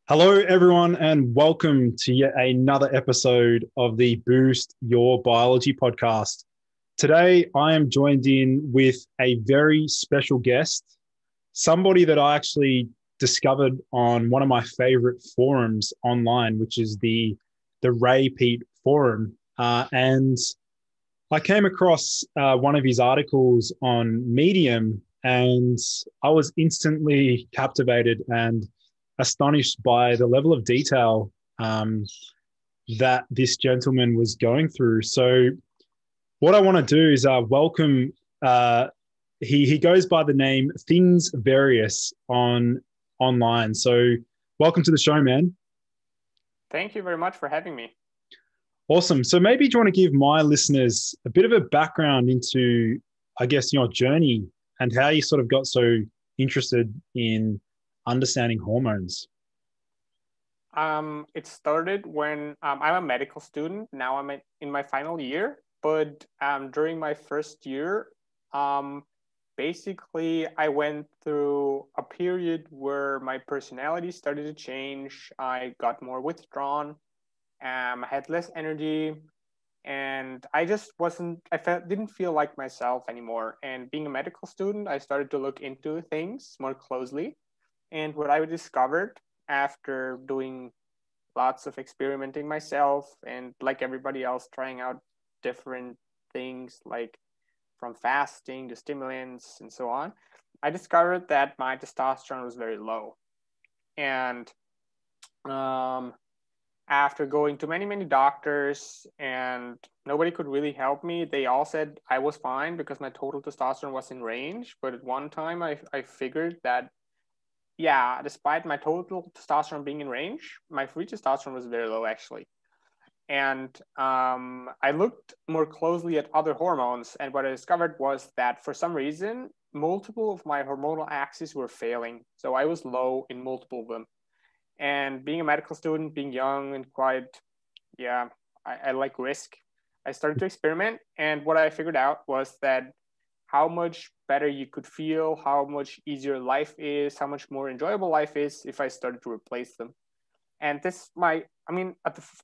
Hello, everyone, and welcome to yet another episode of the Boost Your Biology podcast. Today, I am joined in with a very special guest, somebody that I actually discovered on one of my favorite forums online, which is the Ray Pete forum. And I came across one of his articles on Medium, and I was instantly captivated and astonished by the level of detail that this gentleman was going through. So what I want to do is welcome, he goes by the name Things Various online. So welcome to the show, man. Thank you very much for having me. Awesome. So maybe do you want to give my listeners a bit of a background into, I guess, your journey and how you sort of got so interested in understanding hormones? It started when I'm a medical student. Now I'm in my final year, but during my first year, basically I went through a period where my personality started to change. I got more withdrawn, I had less energy, and I just didn't feel like myself anymore. And being a medical student, I started to look into things more closely. And what I discovered after doing lots of experimenting myself and like everybody else trying out different things like from fasting to stimulants and so on, I discovered that my testosterone was very low. And after going to many doctors and nobody could really help me, they all said I was fine because my total testosterone was in range. But at one time I figured that yeah, despite my total testosterone being in range, my free testosterone was very low actually. And I looked more closely at other hormones, and what I discovered was that for some reason, multiple of my hormonal axes were failing. So I was low in multiple of them. And being a medical student, being young and quite, I like risk. I started to experiment, and what I figured out was that how much better you could feel, how much easier life is, how much more enjoyable life is if I started to replace them. And at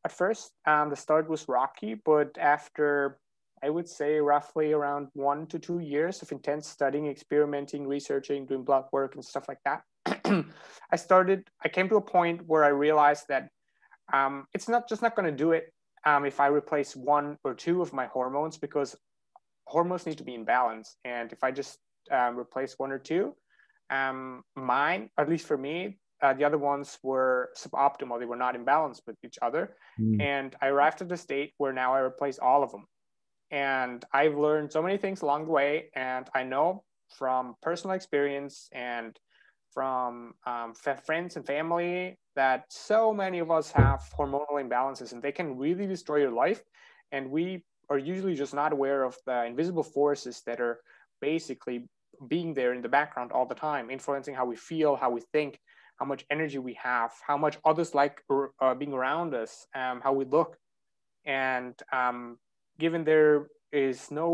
first, the start was rocky, but after, I would say, roughly around 1 to 2 years of intense studying, experimenting, researching, doing blood work and stuff like that, I came to a point where I realized that it's not going to do it if I replace 1 or 2 of my hormones, because hormones need to be in balance. And if I just replace 1 or 2, mine, at least for me, the other ones were suboptimal. They were not in balance with each other. And I arrived at the state where now I replace all of them. And I've learned so many things along the way. And I know from personal experience and from friends and family that so many of us have hormonal imbalances, and they can really destroy your life. And we are usually just not aware of the invisible forces that are basically being there in the background all the time, influencing how we feel, how we think, how much energy we have, how much others like being around us, how we look. And given there is no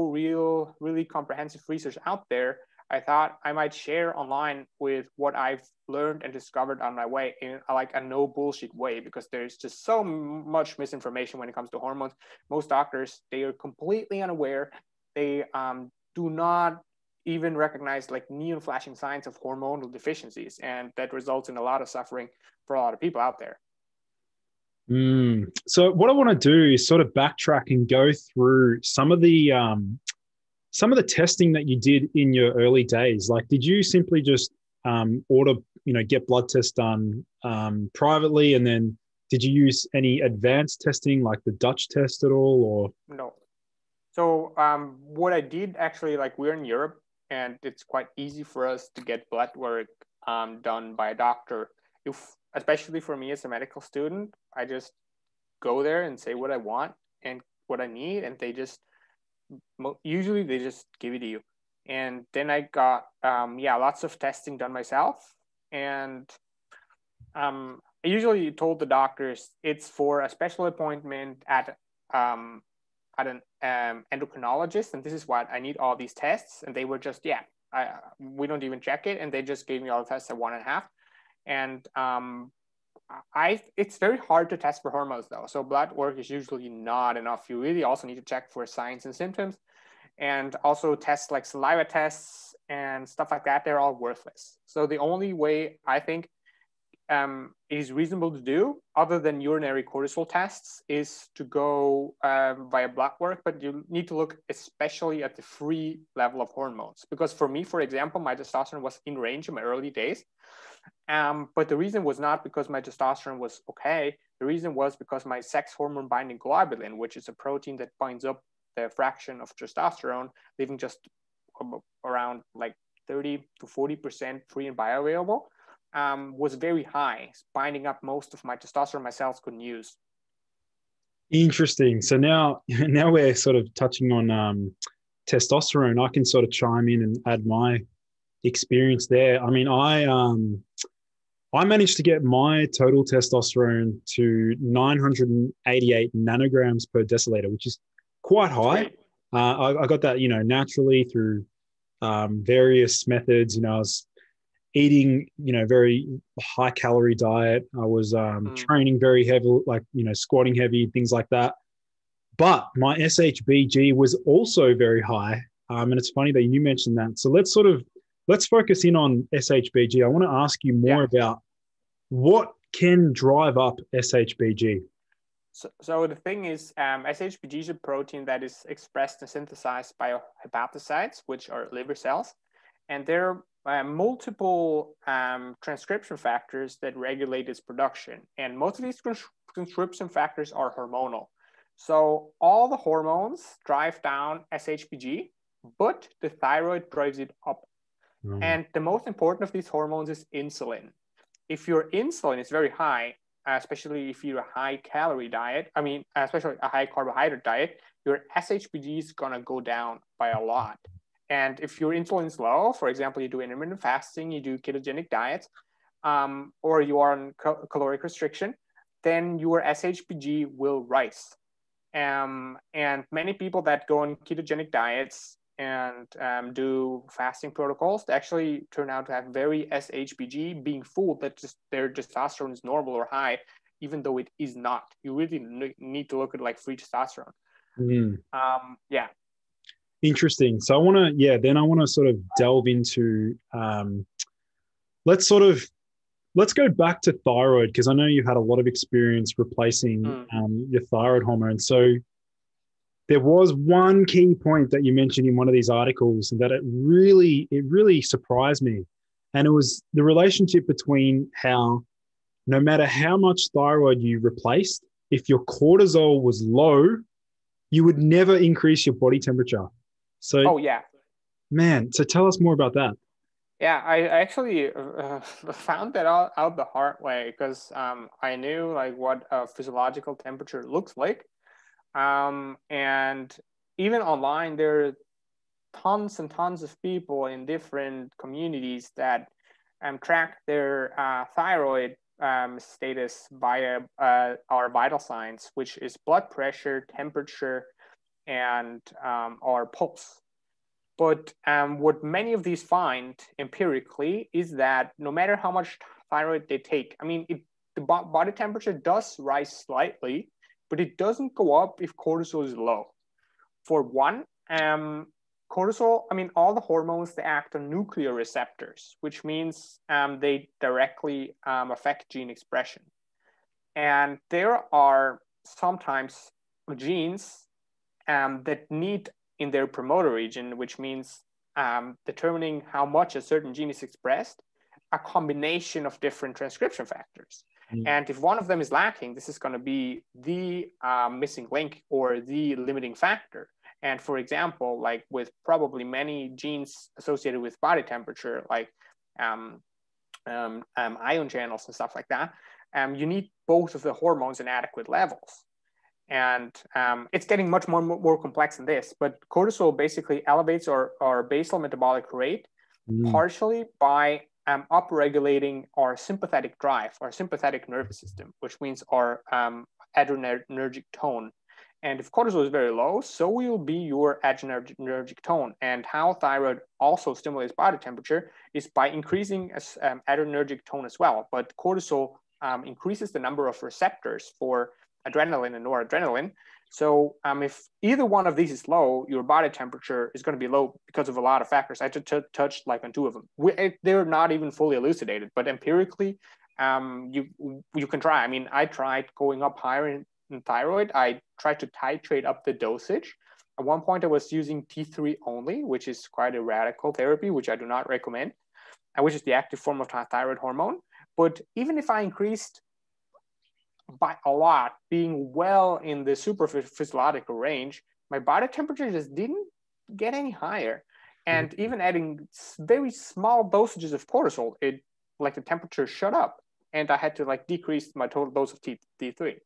really comprehensive research out there, I thought I might share online with what I've learned and discovered on my way in like a no bullshit way, because there's just so much misinformation when it comes to hormones. Most doctors, they are completely unaware. They do not even recognize like neon flashing signs of hormonal deficiencies, and that results in a lot of suffering for a lot of people out there. So what I want to do is sort of backtrack and go through some of the testing that you did in your early days. Like, did you simply just get blood tests done privately, and then did you use any advanced testing like the Dutch test at all, or? No. So what I did actually, like, we're in Europe, and it's quite easy for us to get blood work done by a doctor. Especially for me as a medical student, I just go there and say what I want and what I need, and usually they just give it to you. And then I got lots of testing done myself, and I usually told the doctors it's for a special appointment at an endocrinologist, and this is what I need, all these tests. And they were just we don't even check it, and they just gave me all the tests at 1.5. And It's very hard to test for hormones though. So blood work is usually not enough. You really also need to check for signs and symptoms, and also tests like saliva tests and stuff like that. They're all worthless. So the only way I think it is reasonable to do, other than urinary cortisol tests, is to go via blood work. But you need to look especially at the free level of hormones, because for me, for example, my testosterone was in range in my early days. But the reason was not because my testosterone was okay. The reason was because my sex hormone binding globulin, which is a protein that binds up the fraction of testosterone, leaving just around like 30 to 40% free and bioavailable, was very high, binding up most of my testosterone my cells couldn't use. Interesting. So now we're sort of touching on testosterone. I can sort of chime in and add my experience there. I mean, I managed to get my total testosterone to 988 nanograms per deciliter, which is quite high. I got that, naturally through various methods. I was eating, very high calorie diet. I was training very heavy, like, squatting heavy, things like that. But my SHBG was also very high. And it's funny that you mentioned that. So let's focus in on SHBG. I want to ask you more about what can drive up SHBG. So the thing is, SHBG is a protein that is expressed and synthesized by hepatocytes, which are liver cells. And there are multiple transcription factors that regulate its production. And most of these transcription factors are hormonal. So all the hormones drive down SHBG, but the thyroid drives it up. And the most important of these hormones is insulin. If your insulin is very high, especially if you're a high calorie diet, especially a high carbohydrate diet, your SHBG is going to go down by a lot. And if your insulin is low, for example, you do intermittent fasting, you do ketogenic diets, or you are on caloric restriction, then your SHBG will rise. And many people that go on ketogenic diets and do fasting protocols, they actually turn out to have very SHBG, being fooled that just their testosterone is normal or high, even though it is not. You really need to look at like free testosterone. Interesting. So I want to sort of delve into, let's go back to thyroid, because I know you've had a lot of experience replacing your thyroid hormone. So there was one key point that you mentioned in one of these articles that it really surprised me. And it was the relationship between how no matter how much thyroid you replaced, if your cortisol was low, you would never increase your body temperature. So, man, so tell us more about that. Yeah, I actually found that out the hard way, because I knew like what a physiological temperature looks like. And even online, there are tons and tons of people in different communities that track their thyroid status via our vital signs, which is blood pressure, temperature, and our pulse. But what many of these find empirically is that no matter how much thyroid they take, the body temperature does rise slightly, but it doesn't go up if cortisol is low. For one, cortisol, all the hormones, they act on nuclear receptors, which means they directly affect gene expression. And there are sometimes genes that need in their promoter region, which means determining how much a certain gene is expressed, a combination of different transcription factors. And if one of them is lacking, this is going to be the missing link or the limiting factor. And for example, like with probably many genes associated with body temperature, like ion channels and stuff like that, you need both of the hormones in adequate levels. And it's getting much more complex than this, but cortisol basically elevates our basal metabolic rate partially by upregulating our sympathetic drive, our sympathetic nervous system, which means our adrenergic tone. And if cortisol is very low, so will be your adrenergic tone. And how thyroid also stimulates body temperature is by increasing adrenergic tone as well. But cortisol increases the number of receptors for adrenaline and noradrenaline. So if either one of these is low, your body temperature is going to be low because of a lot of factors. I just touched like on two of them. They're not even fully elucidated, but empirically, you can try. I mean, I tried going up higher in thyroid. I tried to titrate up the dosage. At one point, I was using T3 only, which is quite a radical therapy, which I do not recommend, which is the active form of thyroid hormone. But even if I increased by a lot, being well in the super physiological range, my body temperature just didn't get any higher. And even adding very small dosages of cortisol, the temperature shot up, and I had to decrease my total dose of T3.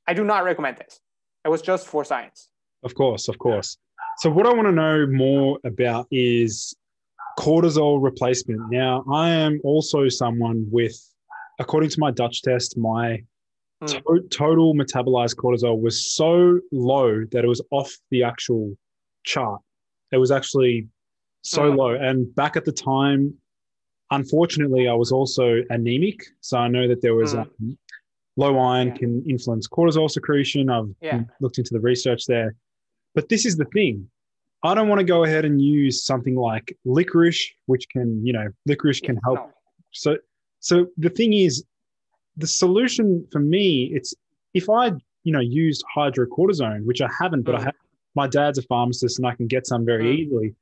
I do not recommend this. It was just for science. Of course. So what I want to know more about is cortisol replacement. Now, I am also someone with, according to my Dutch test, my total metabolized cortisol was so low that it was off the actual chart. It was actually so low. And back at the time, unfortunately, I was also anemic. So I know that there was low iron can influence cortisol secretion. I've looked into the research there. But this is the thing. I don't want to go ahead and use something like licorice, which can, licorice can help. No. So the thing is, the solution for me, it's if I, used hydrocortisone, which I haven't, but my dad's a pharmacist and I can get some very easily.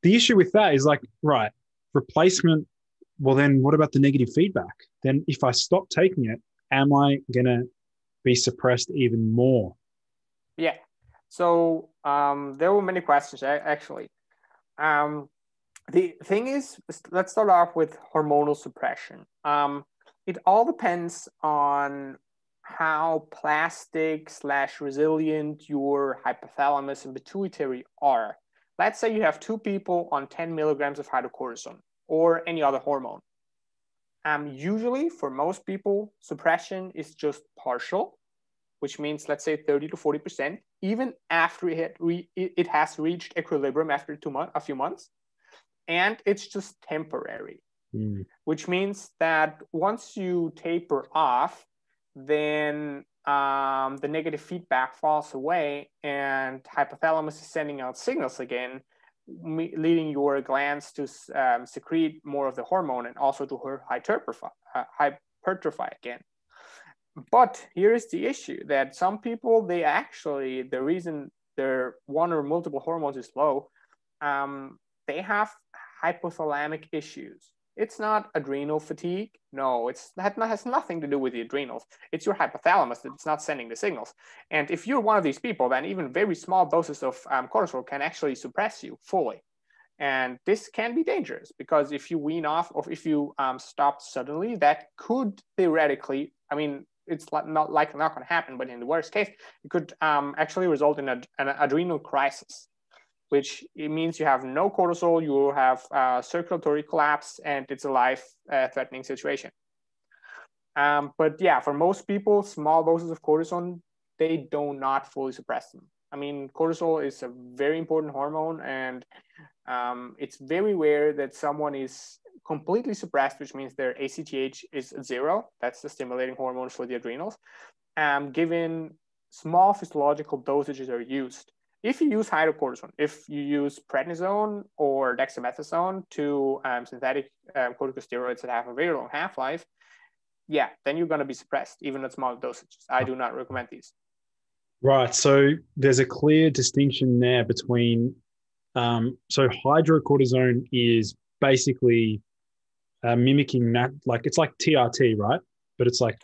The issue with that is replacement. Well, then what about the negative feedback? Then if I stop taking it, am I going to be suppressed even more? Yeah. So there were many questions, actually. The thing is, let's start off with hormonal suppression. It all depends on how plastic/resilient your hypothalamus and pituitary are. Let's say you have two people on 10 milligrams of hydrocortisone or any other hormone. Usually, for most people, suppression is just partial, which means, let's say, 30 to 40%, even after it has reached equilibrium after a few months. And it's just temporary. Which means that once you taper off, then the negative feedback falls away and hypothalamus is sending out signals again, leading your glands to secrete more of the hormone and also to hypertrophy again. But here is the issue that some people, the reason their one or multiple hormones is low, they have hypothalamic issues. It's not adrenal fatigue. No, that has nothing to do with the adrenals. It's your hypothalamus that's not sending the signals. And if you're one of these people, then even very small doses of cortisol can actually suppress you fully. And this can be dangerous because if you wean off or if you stop suddenly, that could theoretically, it's not going to happen, but in the worst case, it could actually result in an adrenal crisis, which it means you have no cortisol, you have circulatory collapse, and it's a life-threatening situation. But yeah, for most people, small doses of cortisone, they do not fully suppress them. Cortisol is a very important hormone, and it's very rare that someone is completely suppressed, which means their ACTH is 0. That's the stimulating hormone for the adrenals. Given small physiological dosages are used. If you use hydrocortisone, if you use prednisone or dexamethasone, two synthetic corticosteroids that have a very long half-life, then you're going to be suppressed, even at small dosages. I do not recommend these. Right. So there's a clear distinction there between, so hydrocortisone is basically mimicking that, it's like TRT, right? But it's like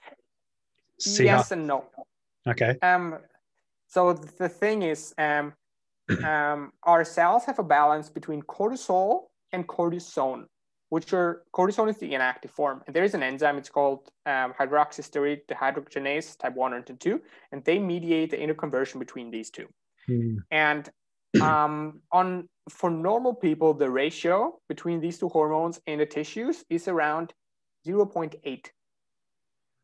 yes and no. Okay. So the thing is, our cells have a balance between cortisol and cortisone, cortisone is the inactive form. And there is an enzyme, it's called hydroxysteroid dehydrogenase type 1 and 2, and they mediate the interconversion between these two. And for normal people, the ratio between these two hormones in the tissues is around 0.8.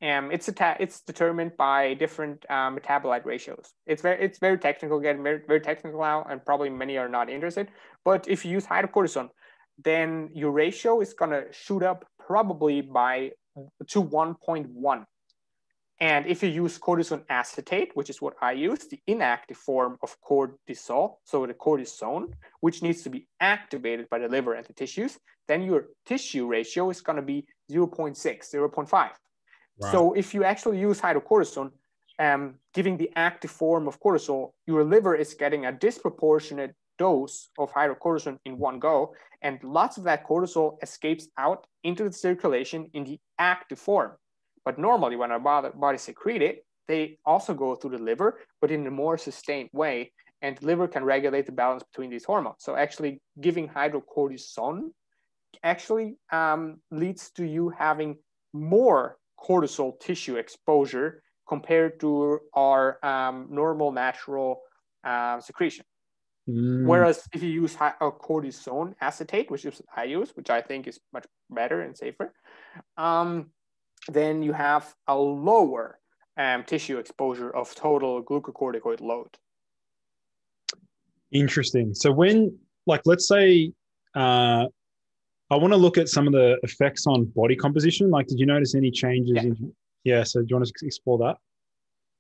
It's determined by different metabolite ratios. It's very technical, getting very, very technical now, and probably many are not interested. But if you use hydrocortisone, then your ratio is going to shoot up probably by to 1.1. And if you use cortisone acetate, which is what I use, the inactive form of cortisol, so the cortisone, which needs to be activated by the liver and the tissues, then your tissue ratio is going to be 0.6, 0.5. Right. So if you actually use hydrocortisone, giving the active form of cortisol, your liver is getting a disproportionate dose of hydrocortisone in one go, and lots of that cortisol escapes out into the circulation in the active form. But normally when our body secrete it, they also go through the liver, but in a more sustained way. And the liver can regulate the balance between these hormones. So actually giving hydrocortisone actually leads to you having more cortisol tissue exposure compared to our normal natural secretion. Whereas if you use cortisone acetate, which is I use, which I think is much better and safer, then you have a lower tissue exposure of total glucocorticoid load. Interesting. So when, like, let's say I want to look at some of the effects on body composition. Like, did you notice any changes? So do you want to explore that?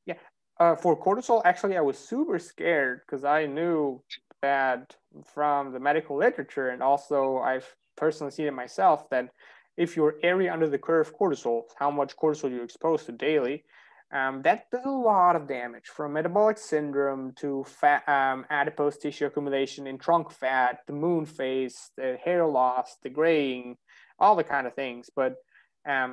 Yeah. For cortisol, actually, I was super scared because I knew that from the medical literature, and also I've personally seen it myself, that if your area under the curve cortisol, how much cortisol you're exposed to daily, that does a lot of damage, from metabolic syndrome to fat, adipose tissue accumulation in trunk fat, the moon phase, the hair loss, the graying, all the kind of things. But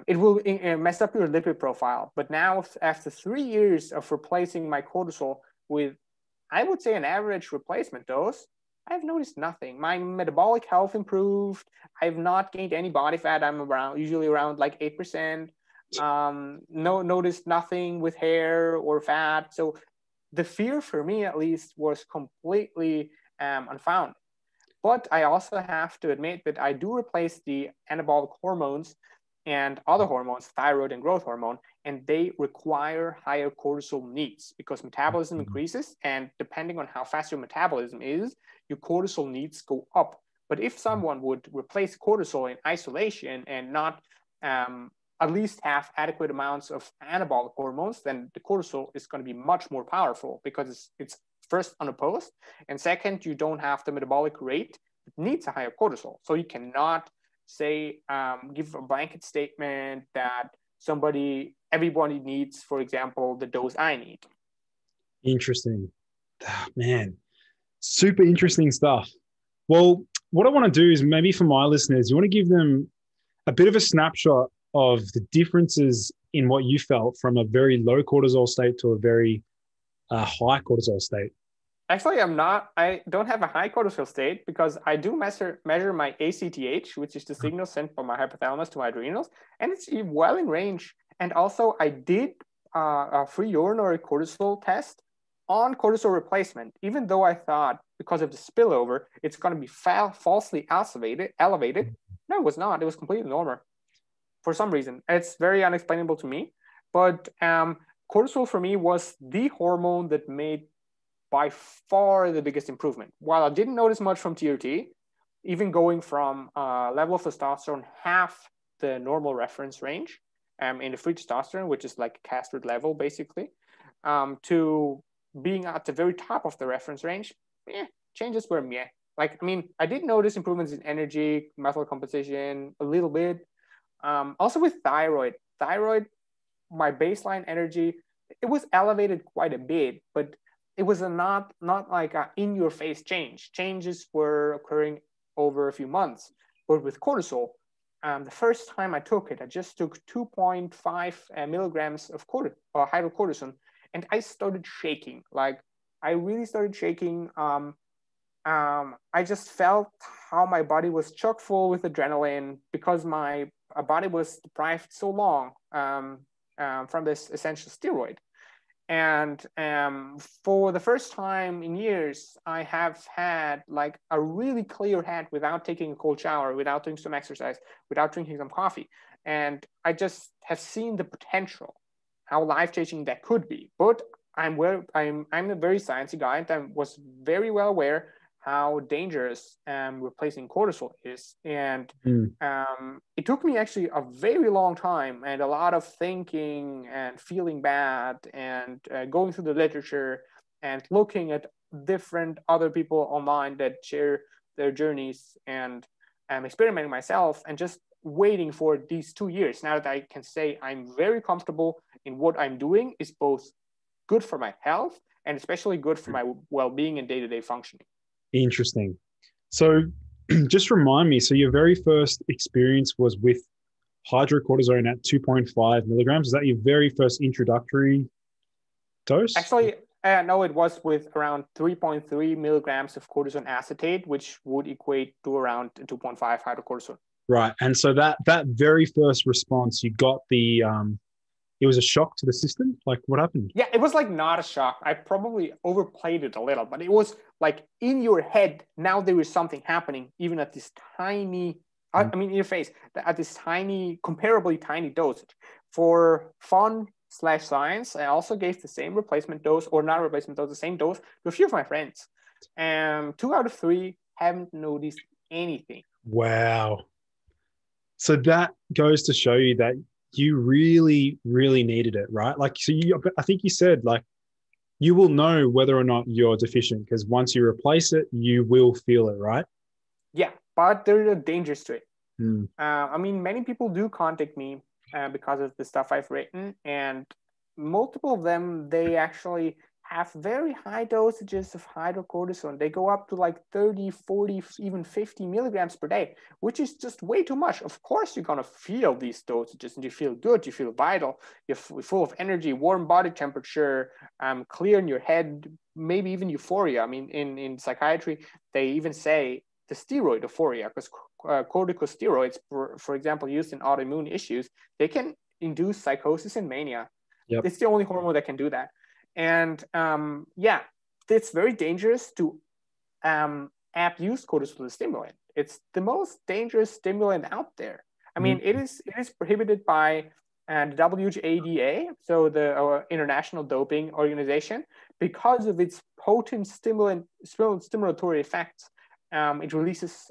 it will mess up your lipid profile. But now, after 3 years of replacing my cortisol with, I would say, an average replacement dose, I've noticed nothing. My metabolic health improved. I've not gained any body fat. I'm usually around like 8%. Noticed nothing with hair or fat. So the fear for me, at least, was completely unfounded. But I also have to admit that I do replace the anabolic hormones and other hormones, thyroid and growth hormone, and they require higher cortisol needs because metabolism increases, and depending on how fast your metabolism is, your cortisol needs go up. But if someone would replace cortisol in isolation and not at least have adequate amounts of anabolic hormones, then the cortisol is going to be much more powerful because it's first unopposed, and second, you don't have the metabolic rate that needs a higher cortisol. So you cannot say, give a blanket statement that everybody needs, for example, the dose I need. Interesting. Man, super interesting stuff. Well, what I want to do is, maybe for my listeners, you want to give them a bit of a snapshot of the differences in what you felt from a very low cortisol state to a very high cortisol state. Actually, I don't have a high cortisol state because I do measure my ACTH, which is the signal sent by my hypothalamus to my adrenals, and it's well in range. And also, I did a free urinary cortisol test on cortisol replacement, even though I thought because of the spillover, it's going to be falsely elevated. No, it was not. It was completely normal for some reason. It's very unexplainable to me. But cortisol for me was the hormone that made by far the biggest improvement. While I didn't notice much from TRT, even going from level of testosterone half the normal reference range in the free testosterone, which is like a castrate level basically, to being at the very top of the reference range, changes were meh. Like, I mean, I did notice improvements in energy, muscle composition, a little bit. Also with thyroid, my baseline energy, it was elevated quite a bit, but it was not like an in-your-face change. Changes were occurring over a few months. But with cortisol, the first time I took it, I just took 2.5 milligrams of hydrocortisone, and I started shaking. Like, I really started shaking. I just felt how my body was chock full with adrenaline because my body was deprived so long from this essential steroid. And for the first time in years, I have had like a really clear head without taking a cold shower, without doing some exercise, without drinking some coffee. And I just have seen the potential, how life-changing that could be. But I'm a very sciencey guy, and I was very well aware how dangerous replacing cortisol is. And Mm. it took me actually a very long time and a lot of thinking and feeling bad and going through the literature and looking at different other people online that share their journeys and experimenting myself and just waiting for these 2 years. Now that I can say I'm very comfortable in what I'm doing is both good for my health and especially good for my well-being and day-to-day functioning. Interesting. So just remind me, so your very first experience was with hydrocortisone at 2.5 milligrams. Is that your very first introductory dose? Actually, no, it was with around 3.3 milligrams of cortisone acetate, which would equate to around 2.5 hydrocortisone. Right. And so that very first response, you got the it was a shock to the system. Like, what happened? Yeah, it was like not a shock. I probably overplayed it a little, but it was like in your head. Now there is something happening, even at this tiny, I mean, in your face, at this tiny, comparably tiny dosage. For fun/science, I also gave the same replacement dose, or not replacement dose, the same dose to a few of my friends. 2 out of 3 haven't noticed anything. Wow. So that goes to show you that you really, really needed it, right? Like, so I think you said, like, you will know whether or not you're deficient because once you replace it, you will feel it, right? Yeah, but there are dangers to it. Mm. I mean, many people do contact me because of the stuff I've written, and multiple of them, they actually have very high dosages of hydrocortisone. They go up to like 30, 40, even 50 milligrams per day, which is just way too much. Of course, you're going to feel these dosages and you feel good, you feel vital, you're full of energy, warm body temperature, clear in your head, maybe even euphoria. I mean, in psychiatry, they even say the steroid euphoria, because corticosteroids, for example, used in autoimmune issues, they can induce psychosis and mania. Yep. It's the only hormone that can do that. And yeah, it's very dangerous to abuse cortisol as a stimulant. It's the most dangerous stimulant out there. I mean, it is prohibited by the WADA, so the International Doping Organization, because of its potent stimulatory effects. It releases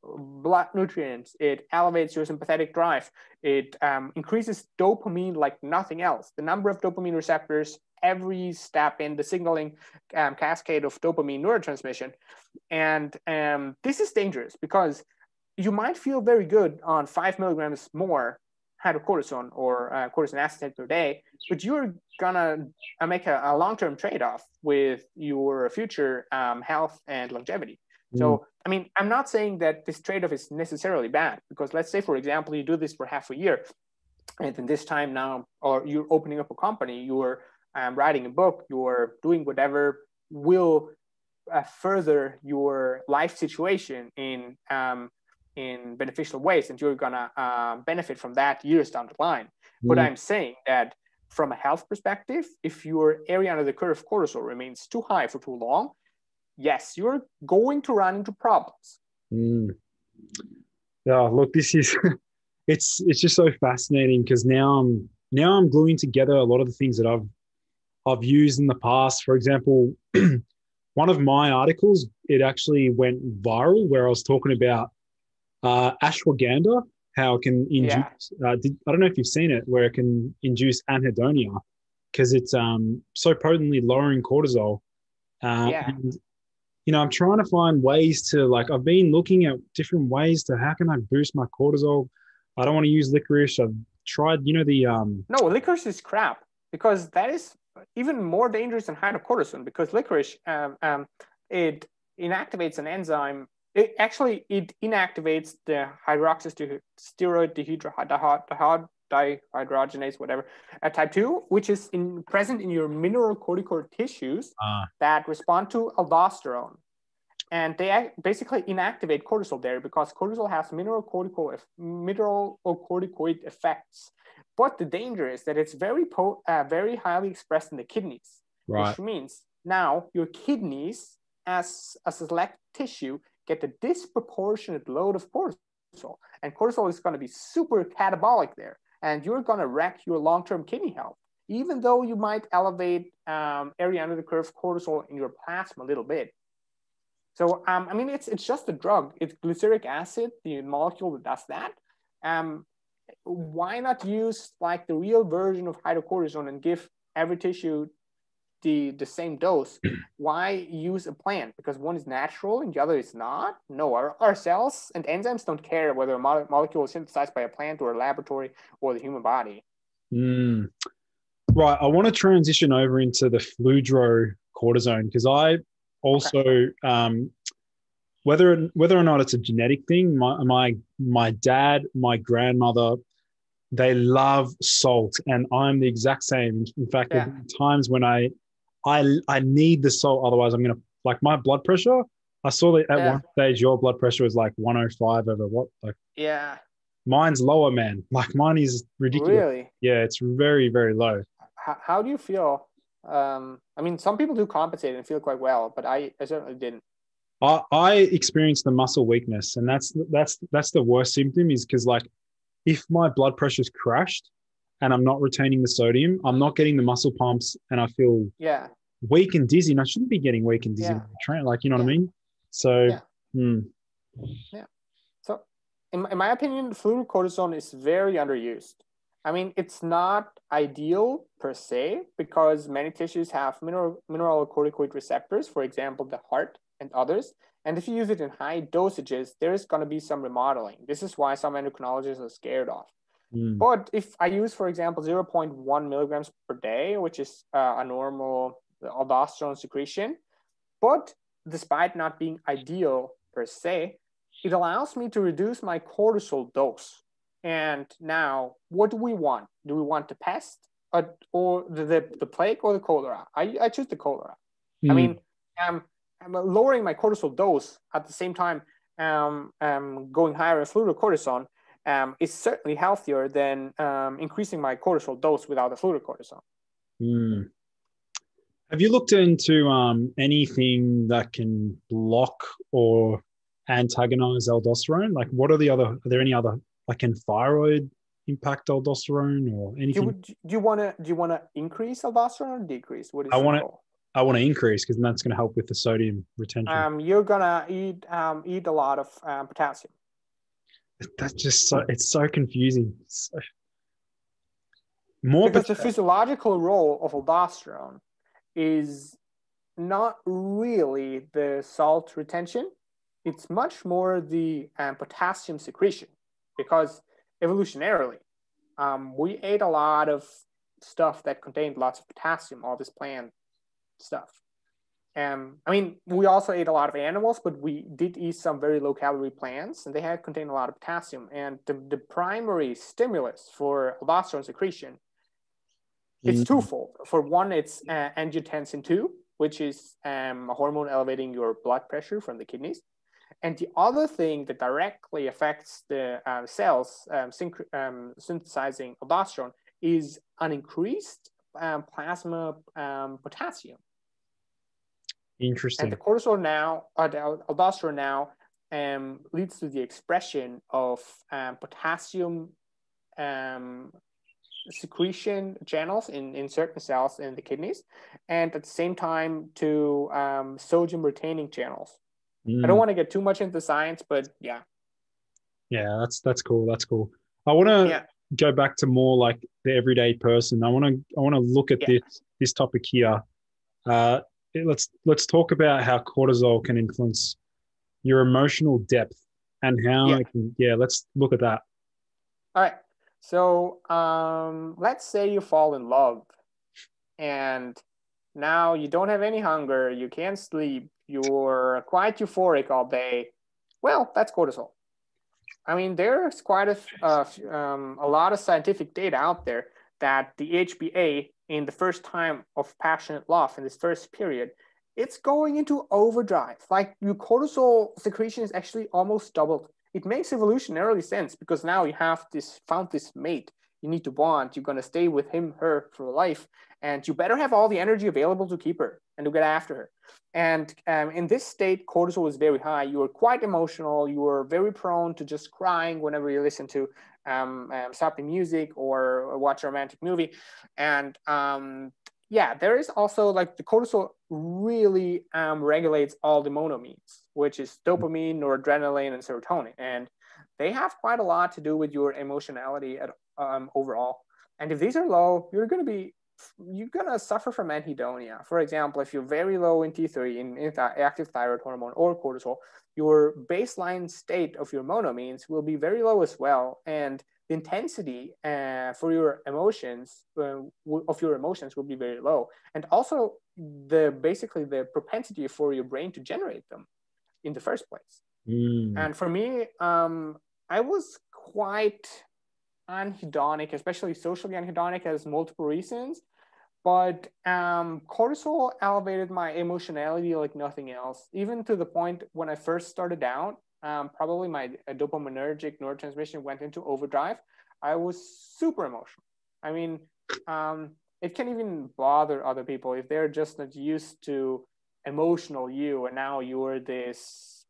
blood nutrients. It elevates your sympathetic drive. It increases dopamine like nothing else. The number of dopamine receptors, every step in the signaling cascade of dopamine neurotransmission. And this is dangerous because you might feel very good on 5 milligrams more hydrocortisone or cortisone acetate per day, but you're gonna make a long-term trade-off with your future health and longevity. So, I mean, I'm not saying that this trade-off is necessarily bad, because let's say, for example, you do this for half a year, and then this time now, or you're opening up a company, you're writing a book, you're doing whatever will further your life situation in beneficial ways, and you're gonna benefit from that years down the line. But I'm saying that from a health perspective, if your area under the curve cortisol remains too high for too long, yes, you're going to run into problems. Yeah, look, this is it's just so fascinating because now I'm gluing together a lot of the things that I've used in the past. For example, one of my articles, it actually went viral where I was talking about ashwagandha, how it can induce. I don't know if you've seen it, where it can induce anhedonia because it's so potently lowering cortisol. And I'm trying to find ways to, like, I've been looking at different ways to how can I boost my cortisol. I don't want to use licorice. I've tried, No, licorice is crap, because that is even more dangerous than hydrocortisone, because licorice, it inactivates an enzyme. It inactivates the hydroxysteroid dehydrogenase, whatever, type 2, which is present in your mineralocorticoid tissues that respond to aldosterone. And they basically inactivate cortisol there, because cortisol has mineralocorticoid effects. But the danger is that it's very highly expressed in the kidneys, which means now your kidneys, as a select tissue, get a disproportionate load of cortisol. And cortisol is going to be super catabolic there. And you're going to wreck your long-term kidney health, even though you might elevate area under the curve cortisol in your plasma a little bit. So, I mean, it's just a drug. It's glyceric acid, the molecule that does that. Why not use like the real version of hydrocortisone and give every tissue the same dose? Why use a plant? Because one is natural and the other is not? No, our cells and enzymes don't care whether a molecule is synthesized by a plant or a laboratory or the human body. Right. I want to transition over into the fludrocortisone because I also, whether or not it's a genetic thing, my dad, my grandmother, they love salt, and I'm the exact same. In fact, there are times when I need the salt, otherwise I'm gonna, like, my blood pressure. I saw that at one stage your blood pressure was like 105 over what? Like, mine's lower, man. Like, mine is ridiculous. Really? Yeah, it's very, very low. How do you feel? I mean, some people do compensate and feel quite well, but I certainly didn't. I experienced the muscle weakness, and that's the worst symptom, is because, like, if my blood pressure's crashed and I'm not retaining the sodium, I'm not getting the muscle pumps, and I feel weak and dizzy. And I shouldn't be getting weak and dizzy when I train, like, you know what I mean? So, So, in my opinion, fludrocortisone is very underused. I mean, it's not ideal per se because many tissues have mineralocorticoid receptors, for example, the heart and others. And if you use it in high dosages, there's going to be some remodeling. This is why some endocrinologists are scared of. But if I use, for example, 0.1 milligrams per day, which is a normal aldosterone secretion, but despite not being ideal per se, it allows me to reduce my cortisol dose. And now, what do we want? Do we want the pest or the plague or the cholera? I choose the cholera. I mean, I'm lowering my cortisol dose at the same time going higher in fludrocortisone is certainly healthier than increasing my cortisol dose without the fludrocortisone. Have you looked into anything that can block or antagonize aldosterone? Like, are there any other, like, can thyroid impact aldosterone or anything? Do you want to increase aldosterone or decrease? What is your goal? I want to increase because that's going to help with the sodium retention. You're gonna eat a lot of potassium. That's just it's so confusing. Because the physiological role of aldosterone is not really the salt retention. It's much more the potassium secretion, because evolutionarily, we ate a lot of stuff that contained lots of potassium, all this plant stuff. I mean, we also ate a lot of animals, but we did eat some very low-calorie plants, and they had contained a lot of potassium. And the primary stimulus for aldosterone secretion, it's twofold. For one, it's angiotensin 2, which is a hormone elevating your blood pressure from the kidneys. And the other thing that directly affects the cells synthesizing aldosterone is an increased plasma potassium. Interesting. And the cortisol now, the aldosterone now, leads to the expression of potassium secretion channels in certain cells in the kidneys, and at the same time to sodium retaining channels. I don't want to get too much into science, but yeah. Yeah, that's cool. That's cool. I want to go back to more like the everyday person. I want to look at this topic here. Let's talk about how cortisol can influence your emotional depth and how it can. Yeah, let's look at that. All right. So let's say you fall in love, and now you don't have any hunger, you can't sleep, you're quite euphoric all day. Well, that's cortisol. I mean, there's quite a lot of scientific data out there that the HPA in the first time of passionate love, in this first period, it's going into overdrive. Like, your cortisol secretion is actually almost doubled. It makes evolutionarily sense because now you have found this mate. You need to bond. You're going to stay with him, her for life. And you better have all the energy available to keep her and to get after her. And in this state, cortisol is very high. You are quite emotional. You are very prone to just crying whenever you listen to soppy music or watch a romantic movie. And Yeah, there is also like the cortisol really regulates all the monoamines, which is dopamine, noradrenaline, and serotonin, and they have quite a lot to do with your emotionality at overall. And if these are low, you're gonna suffer from anhedonia. For example, if you're very low in T3, in active thyroid hormone or cortisol, your baseline state of your monoamines will be very low as well, and the intensity for your emotions will be very low, and also basically the propensity for your brain to generate them in the first place. And for me, I was quite anhedonic, especially socially anhedonic, as multiple reasons. But cortisol elevated my emotionality like nothing else, even to the point when I first started out, probably my dopaminergic neurotransmission went into overdrive. I was super emotional. I mean, it can even bother other people if they're just not used to emotional you, and now you're this,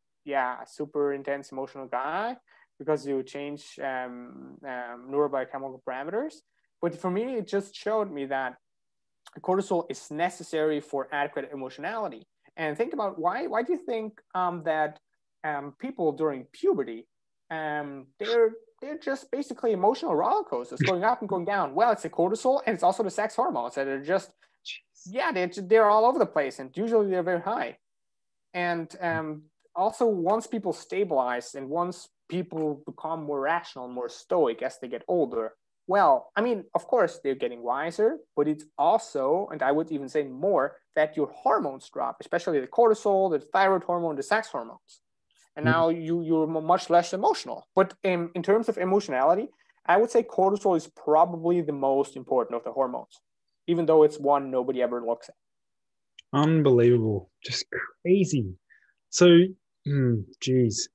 super intense emotional guy because you change neurobiochemical parameters. But for me, it just showed me that cortisol is necessary for adequate emotionality. And think about why do you think that people during puberty, they're just basically emotional roller coasters going up and going down? Well, it's the cortisol and it's also the sex hormones that are just, they're all over the place, and usually they're very high. And also, once people stabilize and once people become more rational and more stoic as they get older, well, I mean, of course, they're getting wiser, but it's also, and I would even say more, that your hormones drop, especially the cortisol, the thyroid hormone, the sex hormones. And now you're much less emotional. But in terms of emotionality, I would say cortisol is probably the most important of the hormones, even though it's one nobody ever looks at. Unbelievable. Just crazy. So, geez.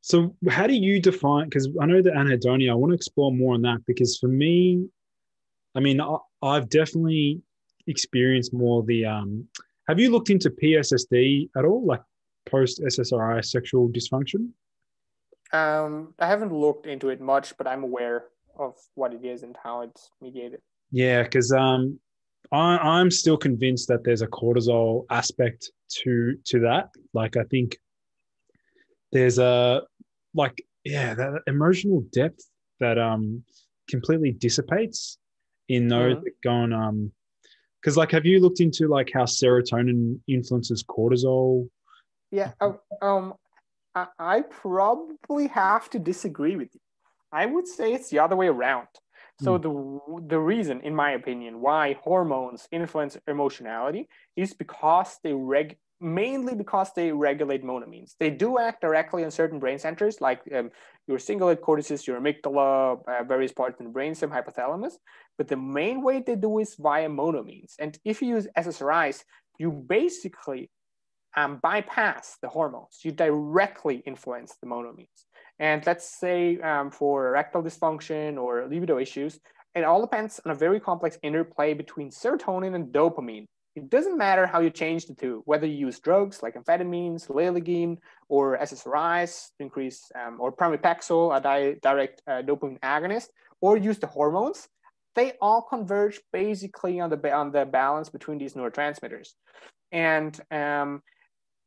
So how do you define, because I know the anhedonia, I want to explore more on that, because for me, I mean, I've definitely experienced more the, have you looked into PSSD at all, like post-SSRI sexual dysfunction? I haven't looked into it much, but I'm aware of what it is and how it's mediated. Yeah, because I'm still convinced that there's a cortisol aspect to that. Like, I think there's that emotional depth that completely dissipates in those that go on. Because like, have you looked into like how serotonin influences cortisol? Yeah. I probably have to disagree with you. I would say it's the other way around. So the reason, in my opinion, why hormones influence emotionality is because mainly because they regulate monoamines. They do act directly on certain brain centers, like your cingulate cortices, your amygdala, various parts in the brainstem, hypothalamus. But the main way they do is via monoamines. And if you use SSRIs, you basically bypass the hormones. You directly influence the monoamines. And let's say for erectile dysfunction or libido issues, it all depends on a very complex interplay between serotonin and dopamine. It doesn't matter how you change the two, whether you use drugs like amphetamines, lalegine, or SSRIs to increase, or pramipexole, a direct dopamine agonist, or use the hormones. They all converge basically on the balance between these neurotransmitters. And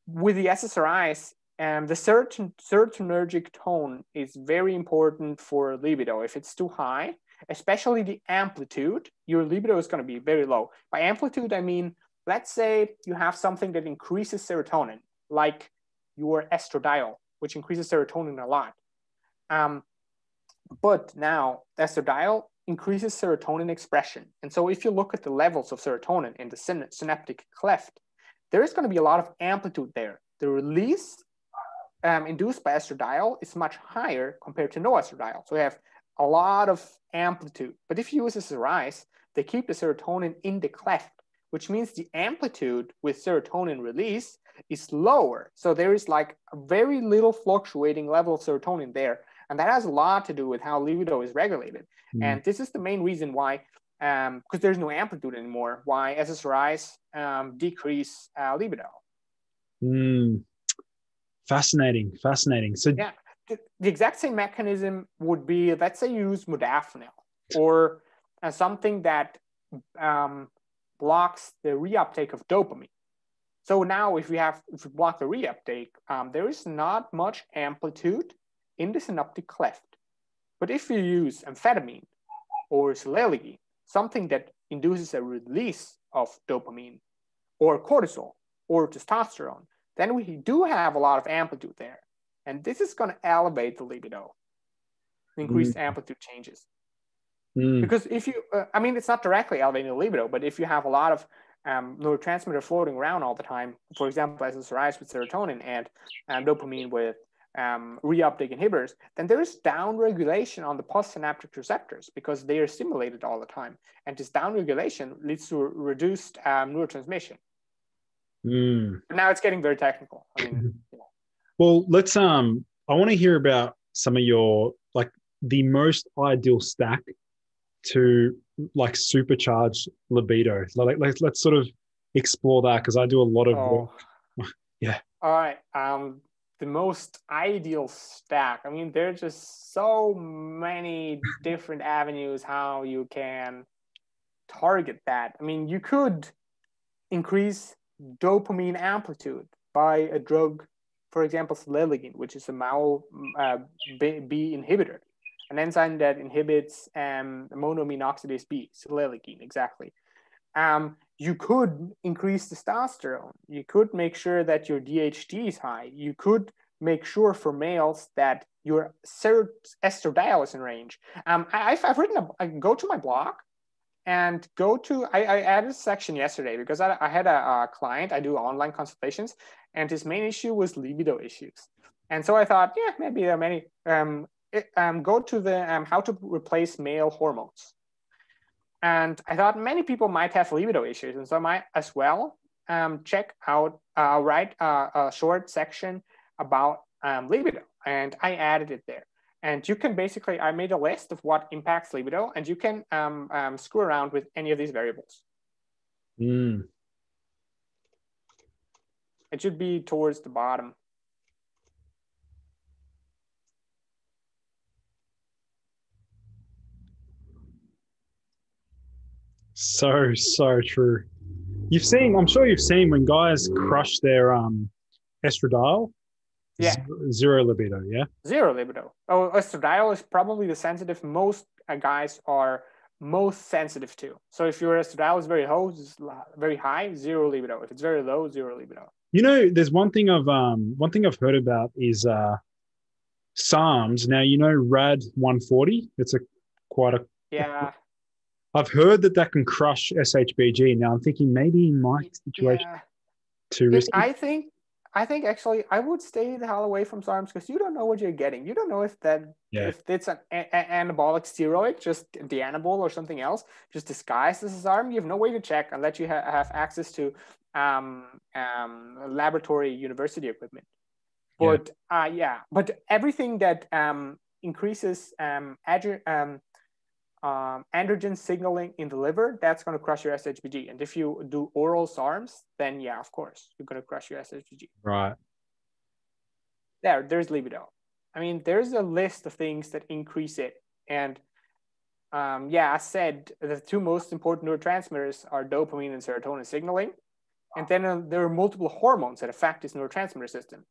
with the SSRIs, the serotonergic tone is very important for libido. If it's too high, especially the amplitude, your libido is going to be very low. By amplitude, I mean, let's say you have something that increases serotonin, like your estradiol, which increases serotonin a lot. But now estradiol increases serotonin expression. And so if you look at the levels of serotonin in the synaptic cleft, there is going to be a lot of amplitude there. The release induced by estradiol is much higher compared to no estradiol. So we have a lot of amplitude. But if you use SSRIs, they keep the serotonin in the cleft, which means the amplitude with serotonin release is lower. So there is like a very little fluctuating level of serotonin there. And that has a lot to do with how libido is regulated. And this is the main reason why, because there's no amplitude anymore, why SSRIs decrease libido. Fascinating. So yeah, the exact same mechanism would be, let's say you use modafinil or something that blocks the reuptake of dopamine. So now if we block the reuptake, there is not much amplitude in the synaptic cleft. But if you use amphetamine or Shbg, something that induces a release of dopamine or cortisol or testosterone, then we do have a lot of amplitude there. And this is going to elevate the libido, increase amplitude changes. Because if you, it's not directly elevating the libido, but if you have a lot of neurotransmitter floating around all the time, for example, SSRIs with serotonin and dopamine with reuptake inhibitors, then there is downregulation on the postsynaptic receptors because they are stimulated all the time. And this downregulation leads to reduced neurotransmission. But now it's getting very technical. Well, let's, I want to hear about some of your, like, the most ideal stack to like supercharge libido. Let's sort of explore that, because I do a lot of work. Yeah. All right. The most ideal stack. There are just so many different avenues how you can target that. You could increase dopamine amplitude by a drug, for example, Psilocybin, which is a MAO B inhibitor, an enzyme that inhibits monoamine oxidase B, Psilocybin, exactly. You could increase testosterone. You could make sure that your DHT is high. You could make sure for males that your estradiol is in range. I've written go to my blog and I added a section yesterday because I had a client, I do online consultations, and his main issue was libido issues. And so I thought, yeah, maybe there are many, go to the how to replace male hormones. And I thought many people might have libido issues. And so I might as well check out, write a short section about libido. And I added it there. And you can basically, I made a list of what impacts libido, and you can screw around with any of these variables. It should be towards the bottom. So true. I'm sure you've seen when guys crush their estradiol. Yeah. Zero libido, yeah? Zero libido. Oh, estradiol is probably the sensitive most guys are most sensitive to. So if your estradiol is very high, zero libido. If it's very low, zero libido. There's one thing I've heard about is SARMs. Now, RAD 140. It's yeah. I've heard that can crush SHBG. Now I'm thinking maybe in my situation too risky. I think actually I would stay the hell away from SARMs because you don't know what you're getting. You don't know if it's an anabolic steroid, just Dianabol or something else, just disguised as a SARM. You have no way to check unless you have access to laboratory university equipment. But but everything that increases androgen signaling in the liver, that's going to crush your SHBG. And if you do oral SARMs, then yeah, of course, you're going to crush your SHBG. Right. There's libido. There's a list of things that increase it. And I said the two most important neurotransmitters are dopamine and serotonin signaling. And then there are multiple hormones that affect this neurotransmitter system.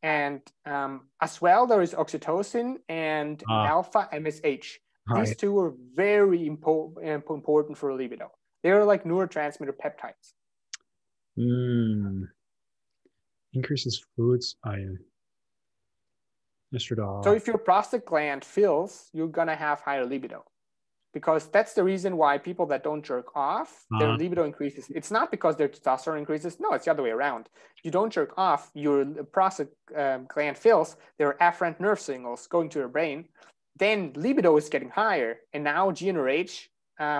And as well, there is oxytocin and alpha MSH. These two are very important for libido. They're like neurotransmitter peptides. Increases fluids iron. Estradiol. So if your prostate gland fills, you're going to have higher libido. Because that's the reason why people that don't jerk off, their libido increases. It's not because their testosterone increases. No, it's the other way around. You don't jerk off, your prostate gland fills, there are afferent nerve signals going to your brain. Then libido is getting higher, and now GnRH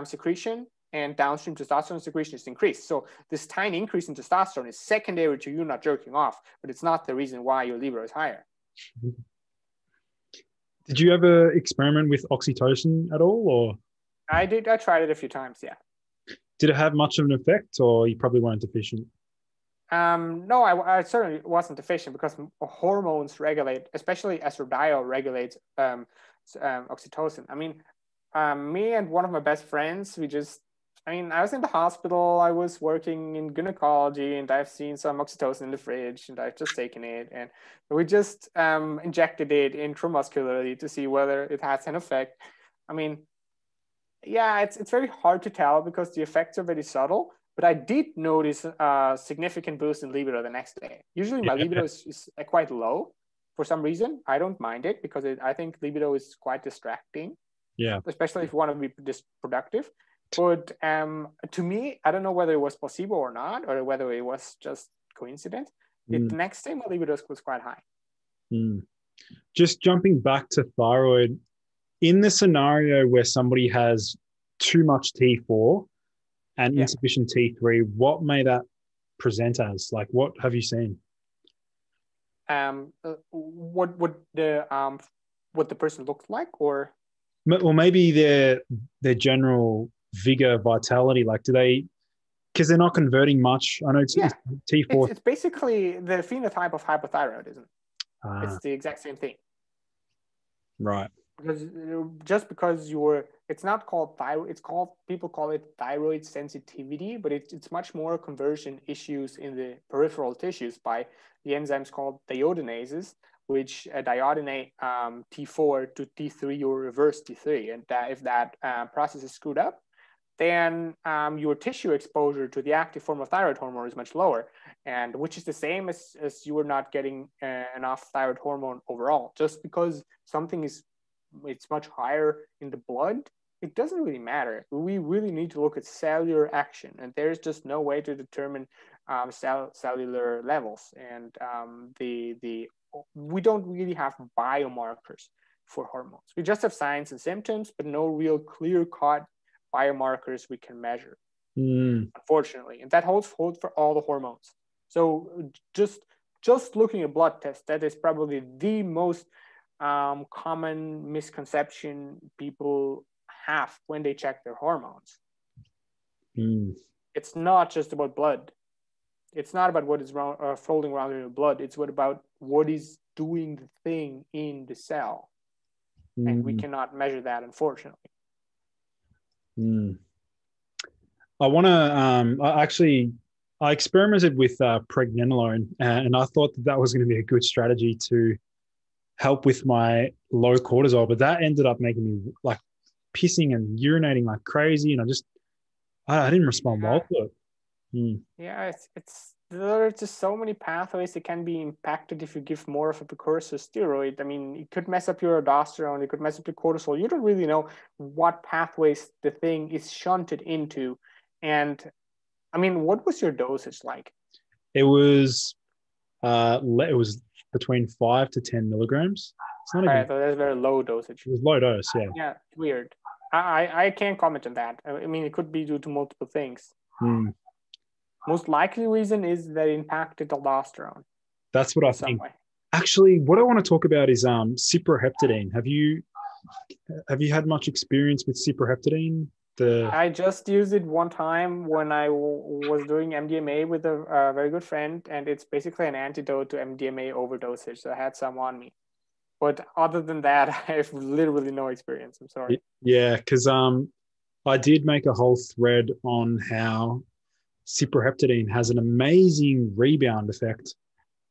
secretion and downstream testosterone secretion is increased. So this tiny increase in testosterone is secondary to you not jerking off, but it's not the reason why your libido is higher. Did you ever experiment with oxytocin at all, or? I did. I tried it a few times, yeah. Did it have much of an effect, or you probably weren't deficient? No, I certainly wasn't deficient because hormones regulate, especially estradiol regulates oxytocin. Me and one of my best friends, we just I mean, I was in the hospital, I was working in gynecology, and I've seen some oxytocin in the fridge, and I've just taken it. And we just injected it intramuscularly to see whether it has an effect. I mean, yeah, it's very hard to tell because the effects are very subtle, but I did notice a significant boost in libido the next day. Usually my libido is quite low for some reason. I don't mind it because I think libido is quite distracting. Yeah. Especially if you want to be productive. But to me, I don't know whether it was placebo or not, or whether it was just coincidence. The next day, my libido was quite high. Just jumping back to thyroid, in the scenario where somebody has too much T4 and insufficient T3, what may that present as? Like, what have you seen? What the person looked like, or maybe their general vigor, vitality. Like, do they? Because they're not converting much. I know it's T4. It's basically the phenotype of hypothyroidism. It's the exact same thing. Right. Because it's not called thyroid. People call it thyroid sensitivity, but it's much more conversion issues in the peripheral tissues by the enzymes called deiodinases, which deiodinate T4 to T3 or reverse T3. And if that process is screwed up, then your tissue exposure to the active form of thyroid hormone is much lower, and which is the same as you are not getting enough thyroid hormone overall. Just because something it's much higher in the blood, it doesn't really matter. We really need to look at cellular action, and there's just no way to determine cellular levels. And we don't really have biomarkers for hormones. We just have signs and symptoms, but no real clear-cut biomarkers we can measure, unfortunately. And that holds for all the hormones. So just looking at blood tests, that is probably the most common misconception people have when they check their hormones. It's not just about blood. It's not about what is floating around in your blood. It's about what is doing the thing in the cell. And we cannot measure that, unfortunately. I want to I experimented with pregnenolone, and I thought that was going to be a good strategy to help with my low cortisol, but that ended up making me like pissing and urinating like crazy, and I didn't respond well to it. Yeah, there are just so many pathways that can be impacted if you give more of a precursor steroid. I mean, it could mess up your aldosterone, it could mess up your cortisol. You don't really know what pathways the thing is shunted into. And I mean, what was your dosage like? It was between 5 to 10 milligrams. It's not right, so that's very low dosage. It was low dose, yeah. Yeah, weird. I can't comment on that. I mean, it could be due to multiple things. Most likely reason is that it impacted aldosterone. That's what I think. Actually, what I want to talk about is Cyproheptadine. Have you had much experience with Cyproheptadine? I just used it one time when I was doing MDMA with a very good friend, and it's basically an antidote to MDMA overdosage. So I had some on me. But other than that, I have literally no experience. I'm sorry. Yeah, because I did make a whole thread on how Cyproheptadine has an amazing rebound effect.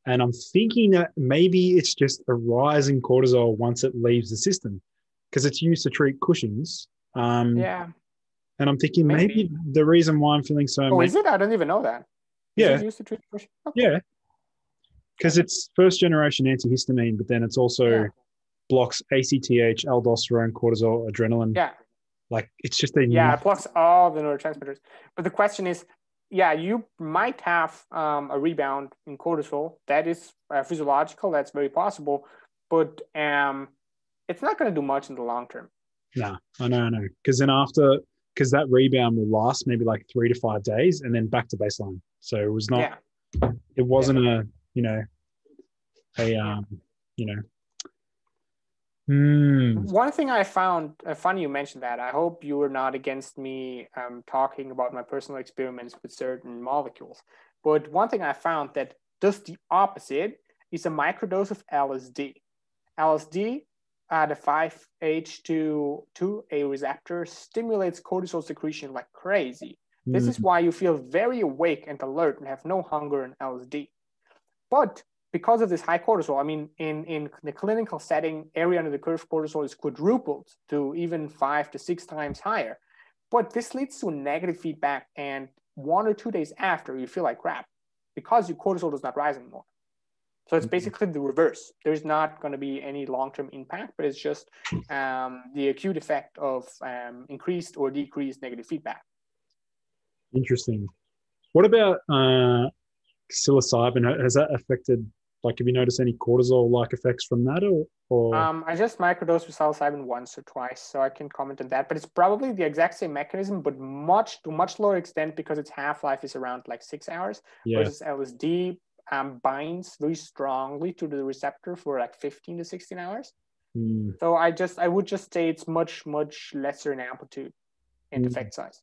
And I'm thinking that maybe it's just a rise in cortisol once it leaves the system, because it's used to treat Cushing's. Yeah. And I'm thinking maybe the reason why I'm feeling so... Oh, is it? I don't even know that. Is it used to treat Cushing's? Okay. Yeah. Because it's first generation antihistamine, but then it's also blocks ACTH, aldosterone, cortisol, adrenaline. Yeah. Like it's just it blocks all the neurotransmitters. But the question is, you might have a rebound in cortisol. That is physiological. That's very possible. But it's not going to do much in the long term. No, I know. Because that rebound will last maybe like 3 to 5 days and then back to baseline. So it was not, it wasn't One thing I found funny you mentioned that. I hope you were not against me talking about my personal experiments with certain molecules. But one thing I found that does the opposite is a microdose of LSD. LSD the 5-HT2A receptor stimulates cortisol secretion like crazy. This is why you feel very awake and alert and have no hunger in LSD. But because of this high cortisol, I mean, in the clinical setting, area under the curve cortisol is quadrupled to even 5 to 6 times higher. But this leads to negative feedback, and 1 or 2 days after, you feel like crap because your cortisol does not rise anymore. So it's basically the reverse. There's not going to be any long-term impact, but it's just the acute effect of increased or decreased negative feedback. Interesting. What about psilocybin? Has that affected, like, have you noticed any cortisol-like effects from that? Or? I just microdosed with psilocybin once or twice, so I can comment on that. But it's probably the exact same mechanism, but to much lower extent because its half-life is around like 6 hours, versus LSD binds very strongly to the receptor for like 15 to 16 hours. So I would just say it's much, much lesser in amplitude and effect size.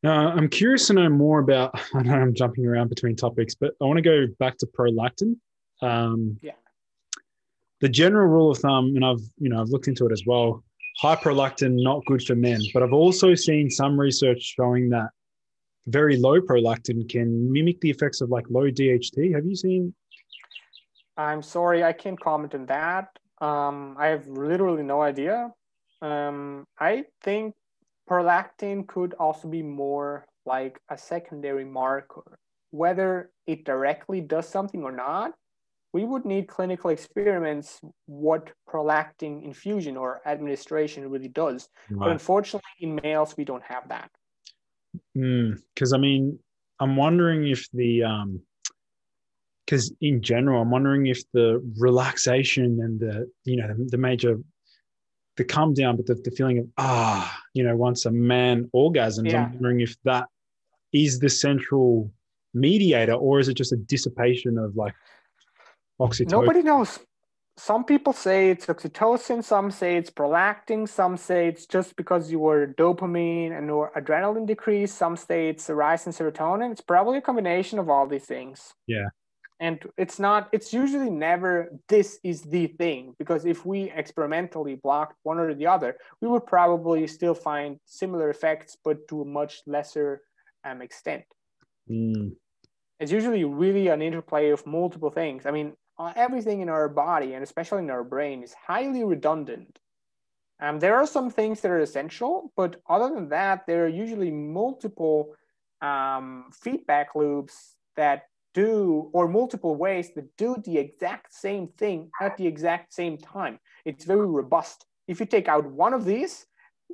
I'm curious to know more about, I know I'm jumping around between topics, but I want to go back to prolactin. The general rule of thumb, and I've looked into it as well, high prolactin, not good for men, but I've also seen some research showing that very low prolactin can mimic the effects of like low DHT. Have you seen? I'm sorry, I can't comment on that. I have literally no idea. I think prolactin could also be more like a secondary marker. Whether it directly does something or not, we would need clinical experiments what prolactin infusion or administration really does. Right. But unfortunately, in males, we don't have that. Because I mean, I'm wondering if because in general, I'm wondering if the relaxation and the major, the calm down, but the feeling of, once a man orgasms, I'm wondering if that is the central mediator, or is it just a dissipation of like oxytocin? Nobody knows. Some people say it's oxytocin, some say it's prolactin, some say it's just because your dopamine and or adrenaline decrease, some say it's a rise in serotonin. It's probably a combination of all these things. Yeah. And it's usually never this is the thing, because if we experimentally blocked one or the other, we would probably still find similar effects, but to a much lesser extent. It's usually really an interplay of multiple things. I mean, everything in our body, and especially in our brain, is highly redundant. There are some things that are essential, but other than that, there are usually multiple feedback loops that do, or multiple ways that do the exact same thing at the exact same time. It's very robust. If you take out one of these,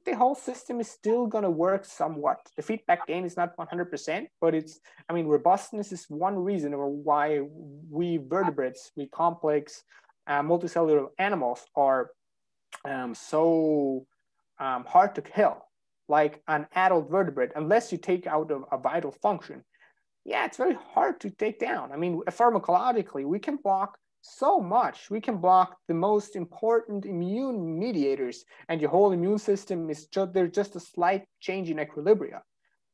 the whole system is still going to work somewhat. The feedback gain is not 100%, but robustness is one reason why we vertebrates, we complex multicellular animals are so hard to kill. Like an adult vertebrate, unless you take out a vital function, it's very hard to take down. I mean, pharmacologically, we can block so much. We can block the most important immune mediators, and your whole immune system is there's just a slight change in equilibria.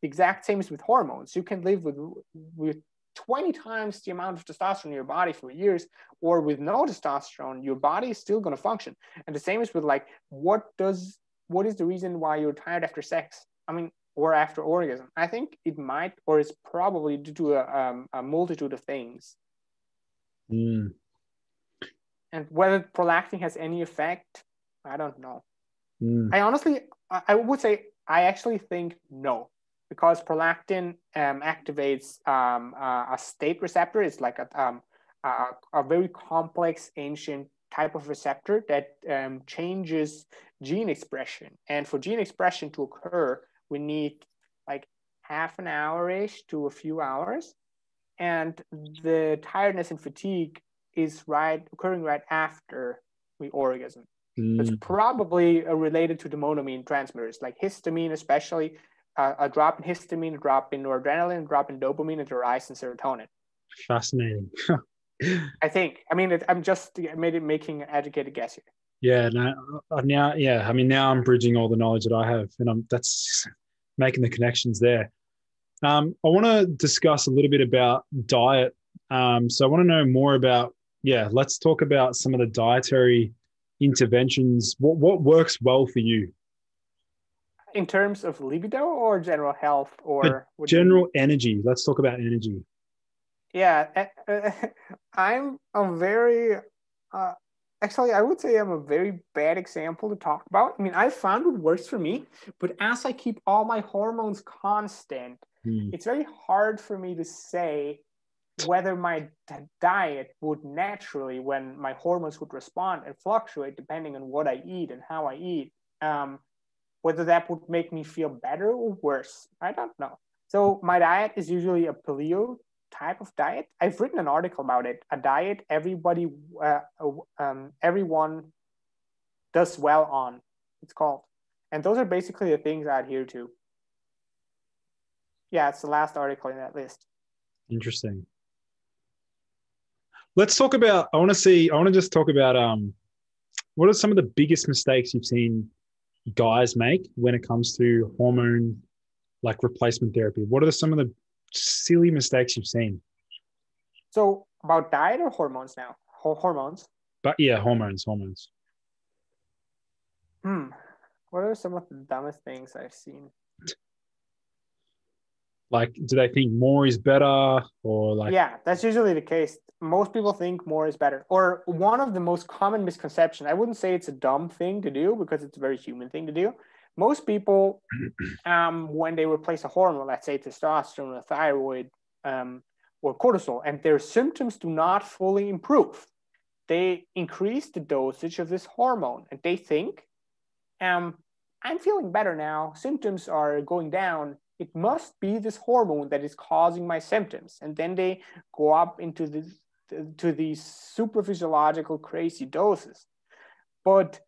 The exact same is with hormones. You can live with 20 times the amount of testosterone in your body for years, or with no testosterone, your body is still going to function. And the same is with like, what is the reason why you're tired after sex? Or after orgasm. I think it might, or it's probably due to a multitude of things. And whether prolactin has any effect, I don't know. I would say, I actually think no, because prolactin activates a state receptor. It's like a very complex, ancient type of receptor that changes gene expression. And for gene expression to occur, we need like half an hour-ish to a few hours. And the tiredness and fatigue is occurring right after we orgasm. It's probably related to the monoamine transmitters, like histamine, especially a drop in histamine, a drop in noradrenaline, a drop in dopamine, and a rise in serotonin. Fascinating. I think. I'm just making an educated guess here. Yeah. Now I'm bridging all the knowledge that I have, and that's making the connections there. I want to discuss a little bit about diet. So I want to know more about, let's talk about some of the dietary interventions? What works well for you? In terms of libido or general health, But or what do you general mean? energy. Let's talk about energy. Yeah, I'm a very, uh, actually, I would say I'm a very bad example to talk about. I mean, I found what works for me, but as I keep all my hormones constant, it's very hard for me to say whether my diet would naturally, when my hormones would respond and fluctuate depending on what I eat and how I eat, whether that would make me feel better or worse. I don't know. So my diet is usually a paleo type of diet. I've written an article about it. A diet everyone does well on. It's called, and those are basically the things I adhere to. Yeah, it's the last article in that list. Interesting. Let's talk about. I want to just talk about what are some of the biggest mistakes you've seen guys make when it comes to hormone like replacement therapy? What are some of the silly mistakes you've seen? So about diet or hormones now? Hormones. But yeah, hormones. What are some of the dumbest things I've seen? Like, do they think more is better, or like? Yeah, that's usually the case. Most people think more is better. Or one of the most common misconceptions, I wouldn't say it's a dumb thing to do because it's a very human thing to do. Most people, when they replace a hormone, let's say testosterone or thyroid or cortisol, and their symptoms do not fully improve, they increase the dosage of this hormone and they think, I'm feeling better now. Symptoms are going down. It must be this hormone that is causing my symptoms. And then they go up into these super physiological crazy doses. But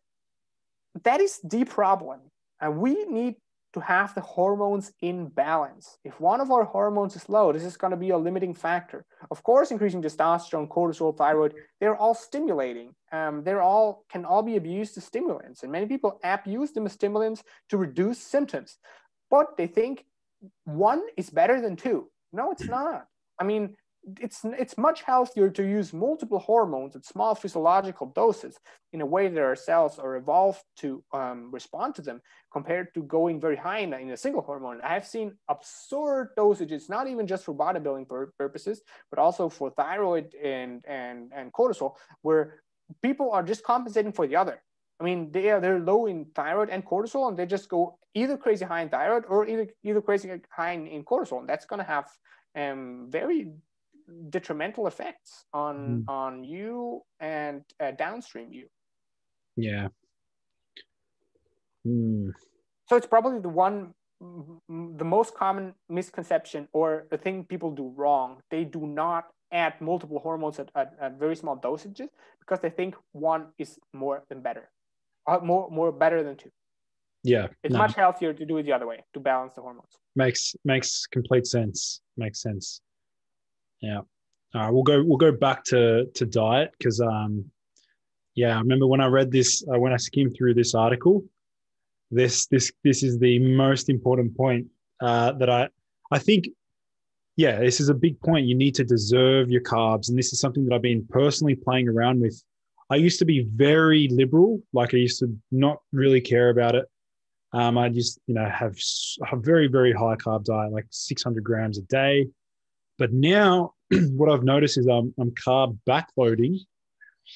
that is the problem. And we need to have the hormones in balance. If one of our hormones is low, this is going to be a limiting factor. Of course, increasing testosterone, cortisol, thyroid, they're all stimulating. Can all be abused as stimulants. And many people abuse them as stimulants to reduce symptoms. But they think one is better than two. No, it's not. I mean, it's much healthier to use multiple hormones at small physiological doses in a way that our cells are evolved to respond to them, compared to going very high in a single hormone. I have seen absurd dosages, not even just for bodybuilding purposes, but also for thyroid and cortisol, where people are just compensating for the other. I mean, they're low in thyroid and cortisol, and they just go either crazy high in thyroid or either crazy high in cortisol. And that's going to have very detrimental effects on you and downstream you. Yeah. So it's probably the most common misconception or the thing people do wrong. They do not add multiple hormones at very small dosages because they think one is more better than two. Yeah, it's much healthier to do it the other way, to balance the hormones. Makes complete sense. Makes sense. Yeah. We'll go back to diet because I remember when I read this, when I skimmed through this article, this is the most important point that I think. Yeah, this is a big point. You need to deserve your carbs, and this is something that I've been personally playing around with. I used to be very liberal, like I used to not really care about it. I just have a very, very high carb diet, like 600 grams a day. But now what I've noticed is I'm carb backloading,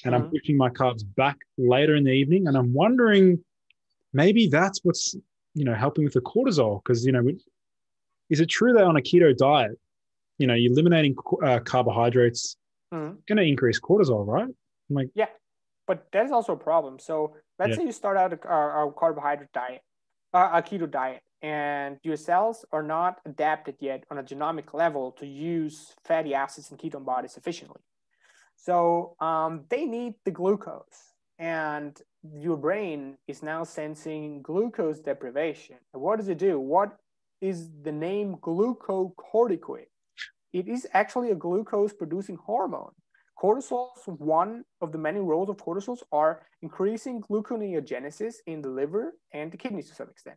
and I'm pushing my carbs back later in the evening. And I'm wondering, maybe that's what's, helping with the cortisol. Because, is it true that on a keto diet, you're eliminating carbohydrates, going to increase cortisol, right? I'm like, yeah, but that's also a problem. So let's say you start out a carbohydrate diet, a keto diet, and your cells are not adapted yet on a genomic level to use fatty acids and ketone bodies efficiently. So they need the glucose, and your brain is now sensing glucose deprivation. And what does it do? What is the name glucocorticoid? It is actually a glucose producing hormone. Cortisols, one of the many roles of cortisols are increasing gluconeogenesis in the liver and the kidneys to some extent,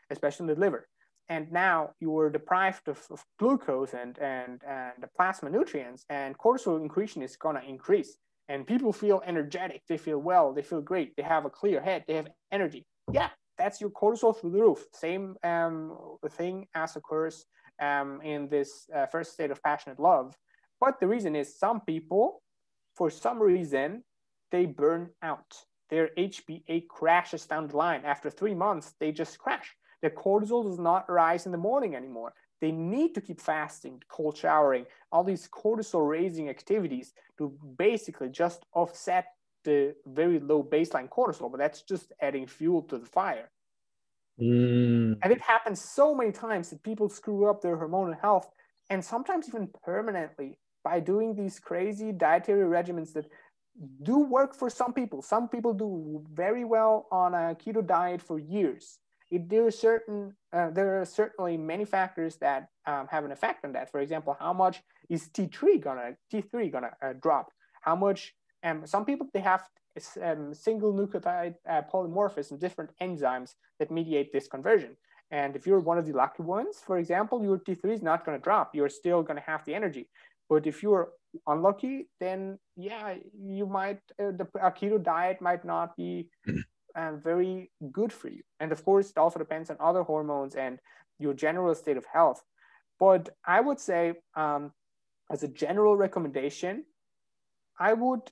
especially in the liver. And now you are deprived of glucose and the plasma nutrients, and cortisol increase is going to increase. and people feel energetic, they feel well, they feel great, they have a clear head, they have energy. Yeah, that's your cortisol through the roof. Same thing as occurs in this first state of passionate love. But the reason is some people, for some reason, they burn out. Their HbA crashes down the line. After 3 months, they just crash. Their cortisol does not rise in the morning anymore. They need to keep fasting, cold showering, all these cortisol raising activities to basically just offset the very low baseline cortisol, but that's just adding fuel to the fire. And it happens so many times that people screw up their hormonal health, and sometimes even permanently, by doing these crazy dietary regimens that do work for some people. Some people do very well on a keto diet for years. There are certainly many factors that have an effect on that. For example, how much is T3 gonna drop? How much? Some people, they have single nucleotide polymorphism, different enzymes that mediate this conversion. And if you're one of the lucky ones, for example, your T3 is not going to drop. You're still going to have the energy. But if you're unlucky, then yeah, you might a keto diet might not be very good for you. And of course, it also depends on other hormones and your general state of health. But I would say, as a general recommendation, I would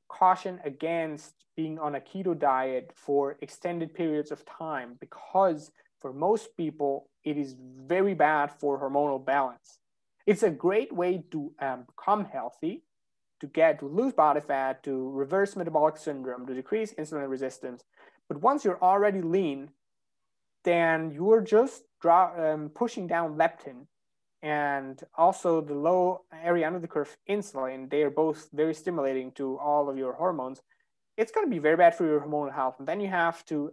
caution against being on a keto diet for extended periods of time, because for most people, it is very bad for hormonal balance. It's a great way to become healthy, to lose body fat, to reverse metabolic syndrome, to decrease insulin resistance. But once you're already lean, then you're just pushing down leptin and also the low area under the curve insulin. They are both very stimulating to all of your hormones. It's going to be very bad for your hormonal health. And then you have to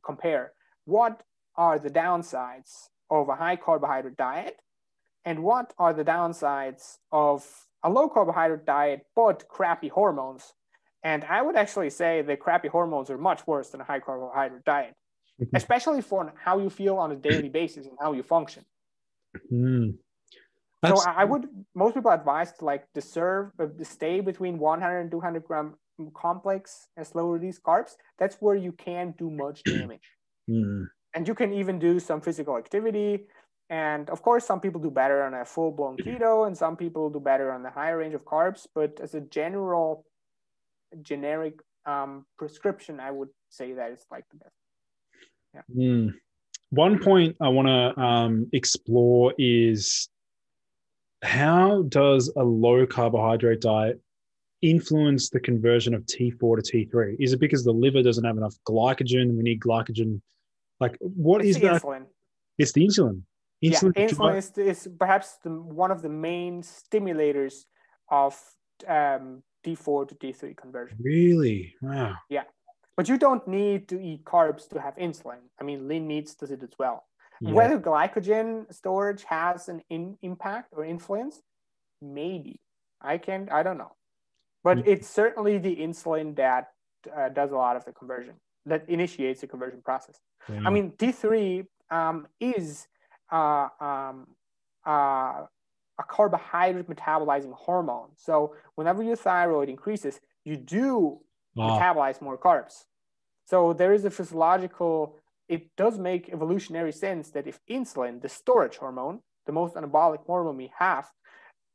compare what are the downsides of a high carbohydrate diet and what are the downsides of a low carbohydrate diet but crappy hormones. And I would actually say the crappy hormones are much worse than a high carbohydrate diet, especially for how you feel on a daily basis and how you function. So I would, most people advise to stay between 100 and 200 gram complex and slow release carbs. That's where you can't do much damage. And you can even do some physical activity. And of course, some people do better on a full-blown keto and some people do better on the higher range of carbs. But as a generic prescription, I would say that it's like the best. Yeah. One point I want to explore is, how does a low carbohydrate diet influence the conversion of T4 to T3? Is it because the liver doesn't have enough glycogen? We need glycogen. Like, what is that? Insulin. It's the insulin. Insulin is perhaps one of the main stimulators of T4 to T3 conversion. Really? Wow. Yeah. But you don't need to eat carbs to have insulin. I mean, lean meats does it as well. Yeah. Whether glycogen storage has an impact or influence, maybe. I don't know. But it's certainly the insulin that does a lot of the conversion, that initiates the conversion process. Wow. I mean, T3 is a carbohydrate metabolizing hormone. So whenever your thyroid increases, you do metabolize more carbs. So there is a physiological, it does make evolutionary sense that if insulin, the storage hormone, the most anabolic hormone we have,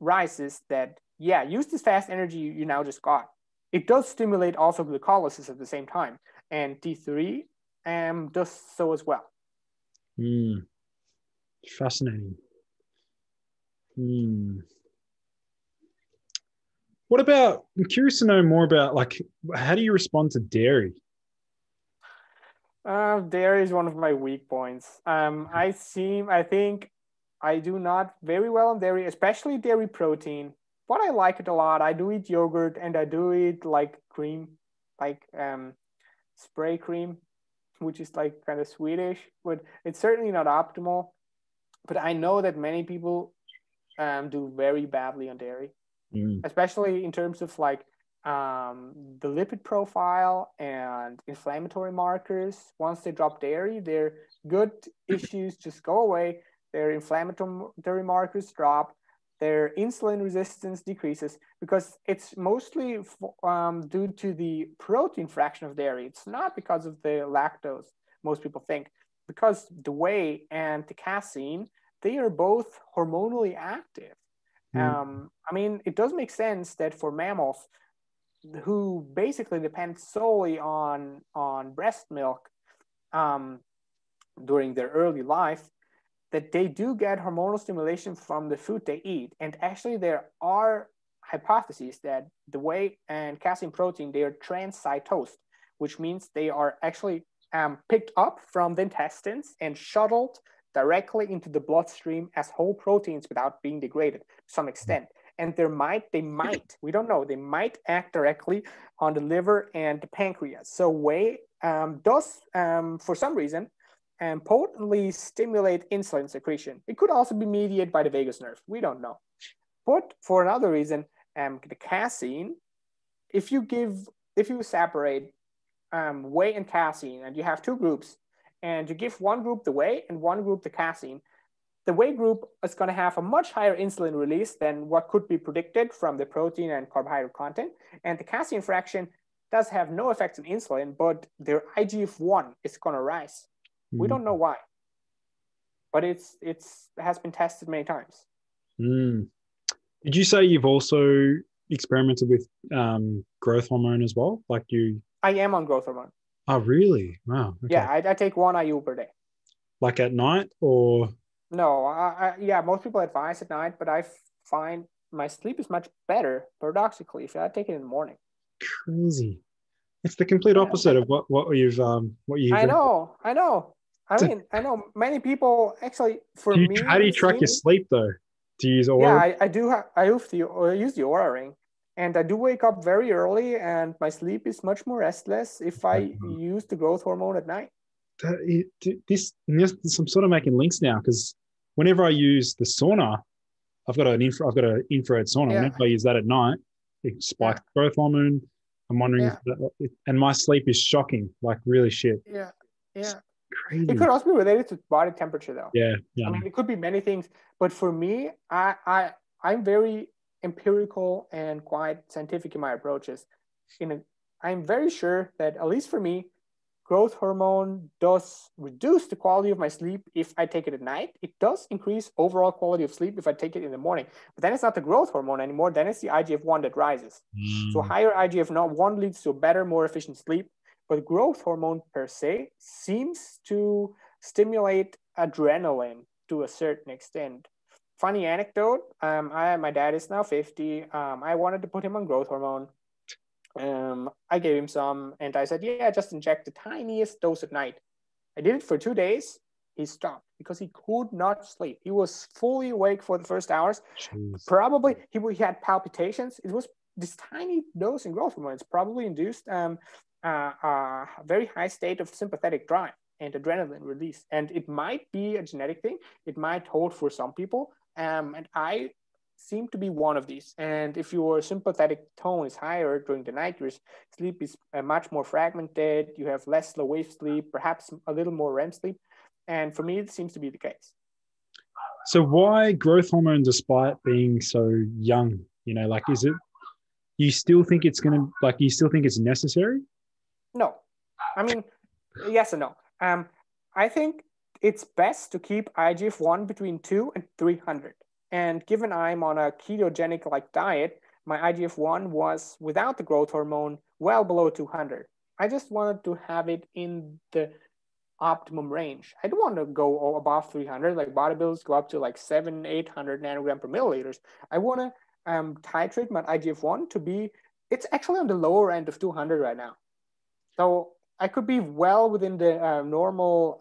rises, that, yeah, use this fast energy you now just got. It does stimulate also glycolysis at the same time. And T3 does so as well. Fascinating. What about, I'm curious to know more about, like, how do you respond to dairy? Dairy is one of my weak points. I think I do not very well on dairy, especially dairy protein, but I like it a lot. I do eat yogurt and I do eat like cream, like spray cream, which is like kind of Swedish, but it's certainly not optimal. But I know that many people do very badly on dairy, especially in terms of like the lipid profile and inflammatory markers. Once they drop dairy, their good issues just go away. Their inflammatory markers drop. their insulin resistance decreases, because it's mostly due to the protein fraction of dairy. It's not because of the lactose, most people think, because the whey and the casein, they are both hormonally active. I mean, it does make sense that for mammals who basically depend solely on breast milk during their early life, that they do get hormonal stimulation from the food they eat. And actually there are hypotheses that the whey and casein protein, they are transcytosed, which means they are actually picked up from the intestines and shuttled directly into the bloodstream as whole proteins without being degraded to some extent. And they might, we don't know, they might act directly on the liver and the pancreas. So whey does, for some reason, potently stimulate insulin secretion. It could also be mediated by the vagus nerve. We don't know. But for another reason, the casein, if you separate whey and casein, and you have two groups, and you give one group the whey and one group the casein, the whey group is going to have a much higher insulin release than what could be predicted from the protein and carbohydrate content. And the casein fraction does have no effect on insulin, but their IGF-1 is going to rise. We don't know why, but it has been tested many times. Did you say you've also experimented with growth hormone as well? Like you? I am on growth hormone. Oh, really? Wow. Okay. Yeah, I take 1 IU per day. Like at night or? No, yeah, most people advise at night, but I find my sleep is much better, paradoxically, if I take it in the morning. Crazy. It's the complete opposite of what you've I know. I mean, I know many people actually. How do you track your sleep though? Do you use Oura? Yeah, I do. I use the Oura ring, and I do wake up very early, and my sleep is much more restless if I use the growth hormone at night. I'm sort of making links now, because whenever I use the sauna, I've got an infrared sauna. Yeah. Whenever I use that at night, it spikes growth hormone. I'm wondering, and my sleep is shocking, like really shit. Yeah. Crazy. It could also be related to body temperature, though. Yeah. I mean, it could be many things, but for me, I'm very empirical and quite scientific in my approaches. I'm very sure that, at least for me, growth hormone does reduce the quality of my sleep if I take it at night. It does increase overall quality of sleep if I take it in the morning. But then it's not the growth hormone anymore. Then it's the IGF-1 that rises. So higher IGF-1 leads to a better, more efficient sleep. But growth hormone per se seems to stimulate adrenaline to a certain extent. Funny anecdote, my dad is now 50. I wanted to put him on growth hormone. I gave him some, and I said, yeah, just inject the tiniest dose at night. I did it for 2 days. He stopped because he could not sleep. He was fully awake for the first hours. Jeez. Probably he had palpitations. It was this tiny dose in growth hormone. It's probably induced a very high state of sympathetic drive and adrenaline release. And it might be a genetic thing. It might hold for some people. And I seem to be one of these. And if your sympathetic tone is higher during the night, your sleep is much more fragmented. You have less slow wave sleep, perhaps a little more REM sleep. And for me, it seems to be the case. So why growth hormone despite being so young? Like, is it, you still think it's necessary? No. I mean, yes and no. I think it's best to keep IGF-1 between 200 and 300. And given I'm on a ketogenic-like diet, my IGF-1 was, without the growth hormone, well below 200. I just wanted to have it in the optimum range. I don't want to go above 300, like bodybuilders go up to like 700-800 nanogram per milliliters. I want to titrate my IGF-1 to be, it's actually on the lower end of 200 right now. So I could be well within the normal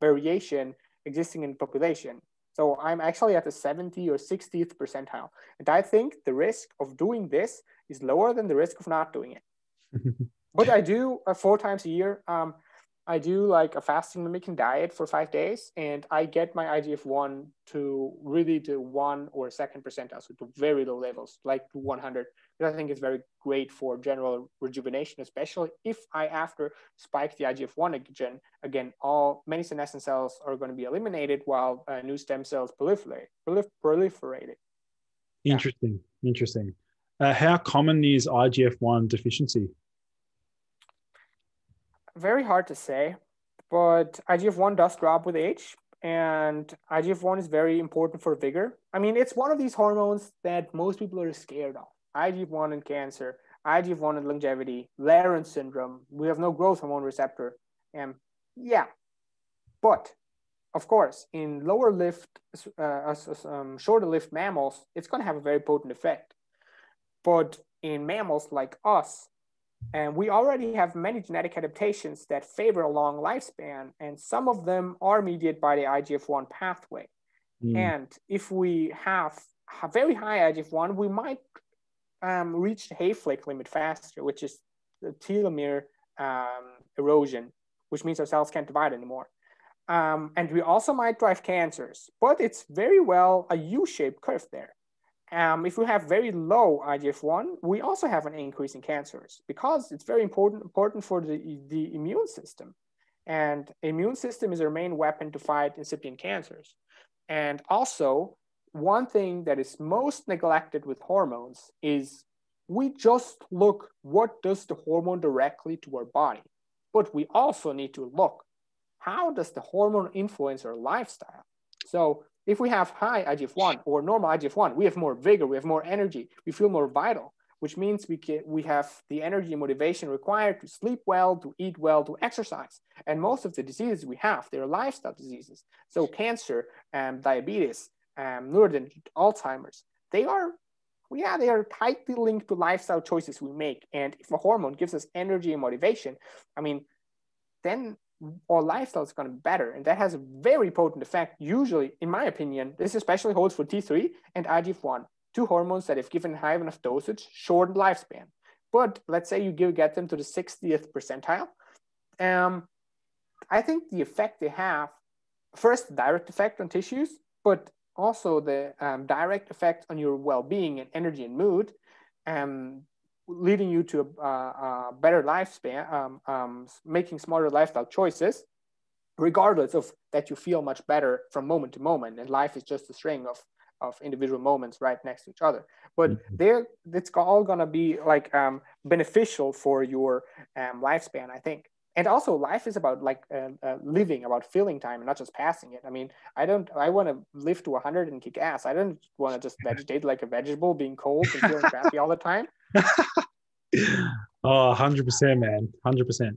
variation existing in the population. So I'm actually at the 70 or 60th percentile. And I think the risk of doing this is lower than the risk of not doing it. But I do 4 times a year. I do like a fasting mimicking diet for 5 days, and I get my IGF-1 to really to 1 or 2nd percentile, so to very low levels, like to 100. which I think is very great for general rejuvenation, especially if I, after spike the IGF-1 again, many senescent cells are going to be eliminated while new stem cells proliferated. Interesting. How common is IGF-1 deficiency? Very hard to say, but IGF-1 does drop with age, and IGF-1 is very important for vigor. I mean, it's one of these hormones that most people are scared of. IGF-1 in cancer, IGF-1 in longevity, Laron syndrome. We have no growth hormone receptor. But of course, in lower lift, shorter lift mammals, it's going to have a very potent effect. But in mammals like us, and we already have many genetic adaptations that favor a long lifespan, and some of them are mediated by the IGF-1 pathway. And if we have a very high IGF-1, we might reach the Hayflick limit faster, which is the telomere erosion, which means our cells can't divide anymore. And we also might drive cancers, but it's very well a U-shaped curve there. If we have very low IGF-1, we also have an increase in cancers because it's very important for the immune system. And the immune system is our main weapon to fight incipient cancers. And also, one thing that is most neglected with hormones is we just look what does the hormone directly to our body. But we also need to look how does the hormone influence our lifestyle. So if we have high IGF-1 or normal IGF-1, we have more vigor, we have more energy, we feel more vital, which means we have the energy and motivation required to sleep well, to eat well, to exercise. And most of the diseases we have, they're lifestyle diseases. So cancer, diabetes, neurodegenerative, Alzheimer's, they are tightly linked to lifestyle choices we make. And if a hormone gives us energy and motivation, I mean, then our lifestyle is going to be better. And that has a very potent effect. Usually, in my opinion, this especially holds for T3 and IGF-1, two hormones that if given high enough dosage, shorten lifespan. But let's say you get them to the 60th percentile. I think the effect they have, first, the direct effect on tissues, but also the direct effect on your well-being and energy and mood, leading you to a better lifespan, making smarter lifestyle choices, regardless of that you feel much better from moment to moment. And life is just a string of individual moments right next to each other. But it's all going to be like beneficial for your lifespan, I think. And also life is about like living, about filling time and not just passing it. I mean, I want to live to 100 and kick ass. I don't want to just vegetate like a vegetable, being cold and feeling crappy all the time. Oh, 100%, man. 100%.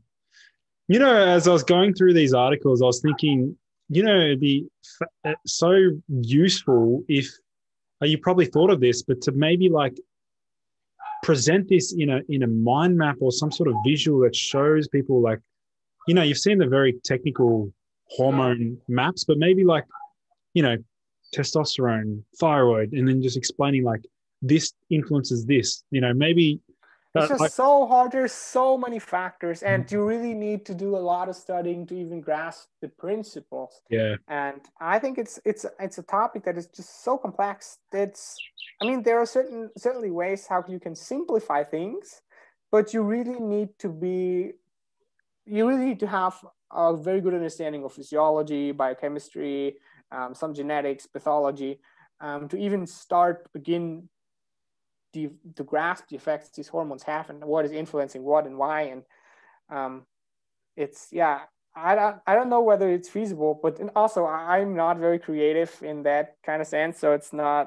You know, as I was going through these articles, I was thinking, you know, it'd be so useful if you probably thought of this, but to maybe like present this in a mind map or some sort of visual that shows people, like, you know, you've seen the very technical hormone maps, but maybe like, you know, testosterone, thyroid, and then just explaining like this influences this, you know, maybe. It's just so hard. There's so many factors, and you really need to do a lot of studying to even grasp the principles. Yeah. And I think it's a topic that is just so complex. There are certainly ways how you can simplify things, but you really need to have a very good understanding of physiology, biochemistry, some genetics, pathology, to even begin to grasp the effects these hormones have and what is influencing what and why. And I don't know whether it's feasible, but also I'm not very creative in that kind of sense. So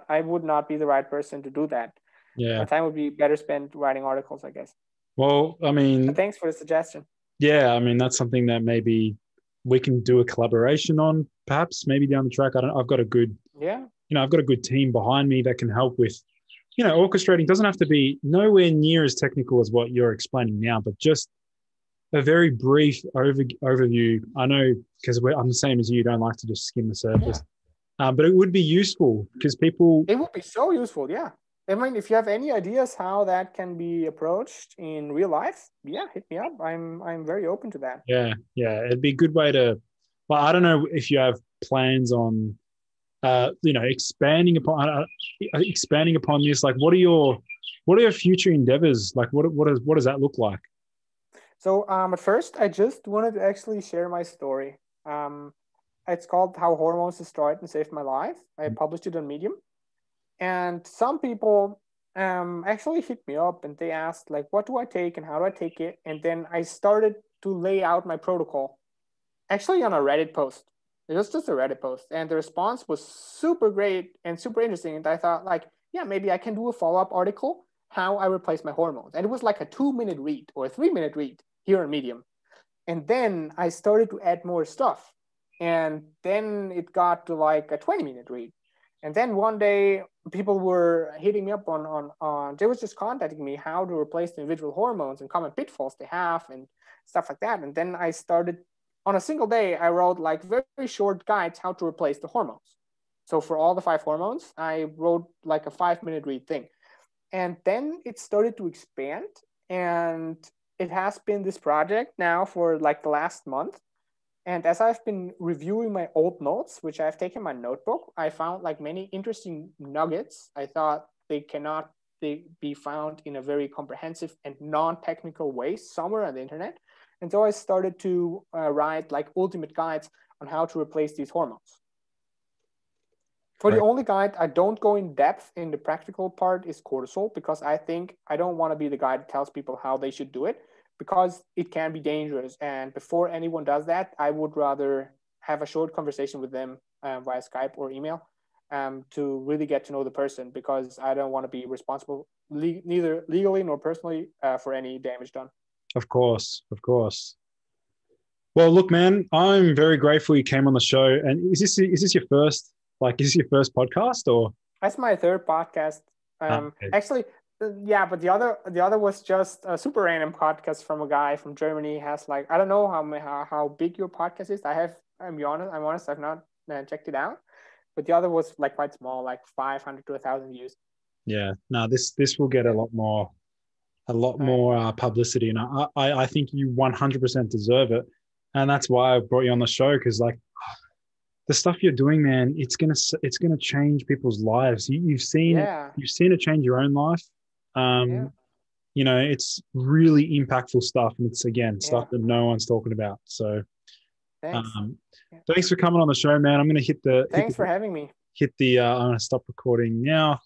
I would not be the right person to do that. Yeah. My time would be better spent writing articles, I guess. Well, I mean, but thanks for the suggestion. Yeah. I mean, that's something that maybe we can do a collaboration on, perhaps maybe down the track. I've got a good team behind me that can help with, you know, orchestrating. Doesn't have to be nowhere near as technical as what you're explaining now, but just a very brief overview. I know because I'm the same as you, don't like to just skim the surface, but it would be useful because people. It would be so useful, yeah. I mean, if you have any ideas how that can be approached in real life, hit me up. I'm very open to that. Yeah, it'd be a good way to. Well, I don't know if you have plans on. Expanding upon this, like what are what are your future endeavors? Like, what does that look like? So at first, I just wanted to actually share my story. It's called How Hormones Destroyed and Saved My Life. I published it on Medium. And some people actually hit me up and they asked, like, what do I take and how do I take it? And then I started to lay out my protocol, actually on a Reddit post. It was just a Reddit post. And the response was super great and super interesting. And I thought, like, yeah, maybe I can do a follow-up article, how I replace my hormones. And it was like a 2-minute read or a 3-minute read here on Medium. And then I started to add more stuff. And then it got to like a 20-minute read. And then one day people were hitting me up on they was just contacting me how to replace the individual hormones and common pitfalls they have and stuff like that. And then I started, on a single day, I wrote like very, very short guides how to replace the hormones. So for all the 5 hormones, I wrote like a 5-minute read thing. And then it started to expand, and it has been this project now for like the last month. And as I've been reviewing my old notes, which I've taken in my notebook, I found like many interesting nuggets. I thought they cannot be found in a very comprehensive and non-technical way somewhere on the internet. And so I started to write like ultimate guides on how to replace these hormones. For the only guide I don't go in depth in the practical part is cortisol, because I think I don't want to be the guy that tells people how they should do it, because it can be dangerous. And before anyone does that, I would rather have a short conversation with them via Skype or email to really get to know the person, because I don't want to be responsible neither legally nor personally for any damage done. Of course, of course. Well, look, man, I'm very grateful you came on the show. And is this your first, like, is this your first podcast or? That's my third podcast. Okay. Actually, yeah, but the other was just a super random podcast from a guy from Germany. Has like, I don't know how big your podcast is. I'm honest, I've not checked it out. But the other was like quite small, like 500 to 1,000 views. Yeah, no, this will get a lot more publicity, and I think you 100% deserve it, and that's why I brought you on the show, because like the stuff you're doing, man, it's gonna change people's lives. You've seen it change your own life. You know, it's really impactful stuff, and it's stuff that no one's talking about. So thanks for coming on the show, man. I'm gonna Thanks for having me. I'm gonna stop recording now.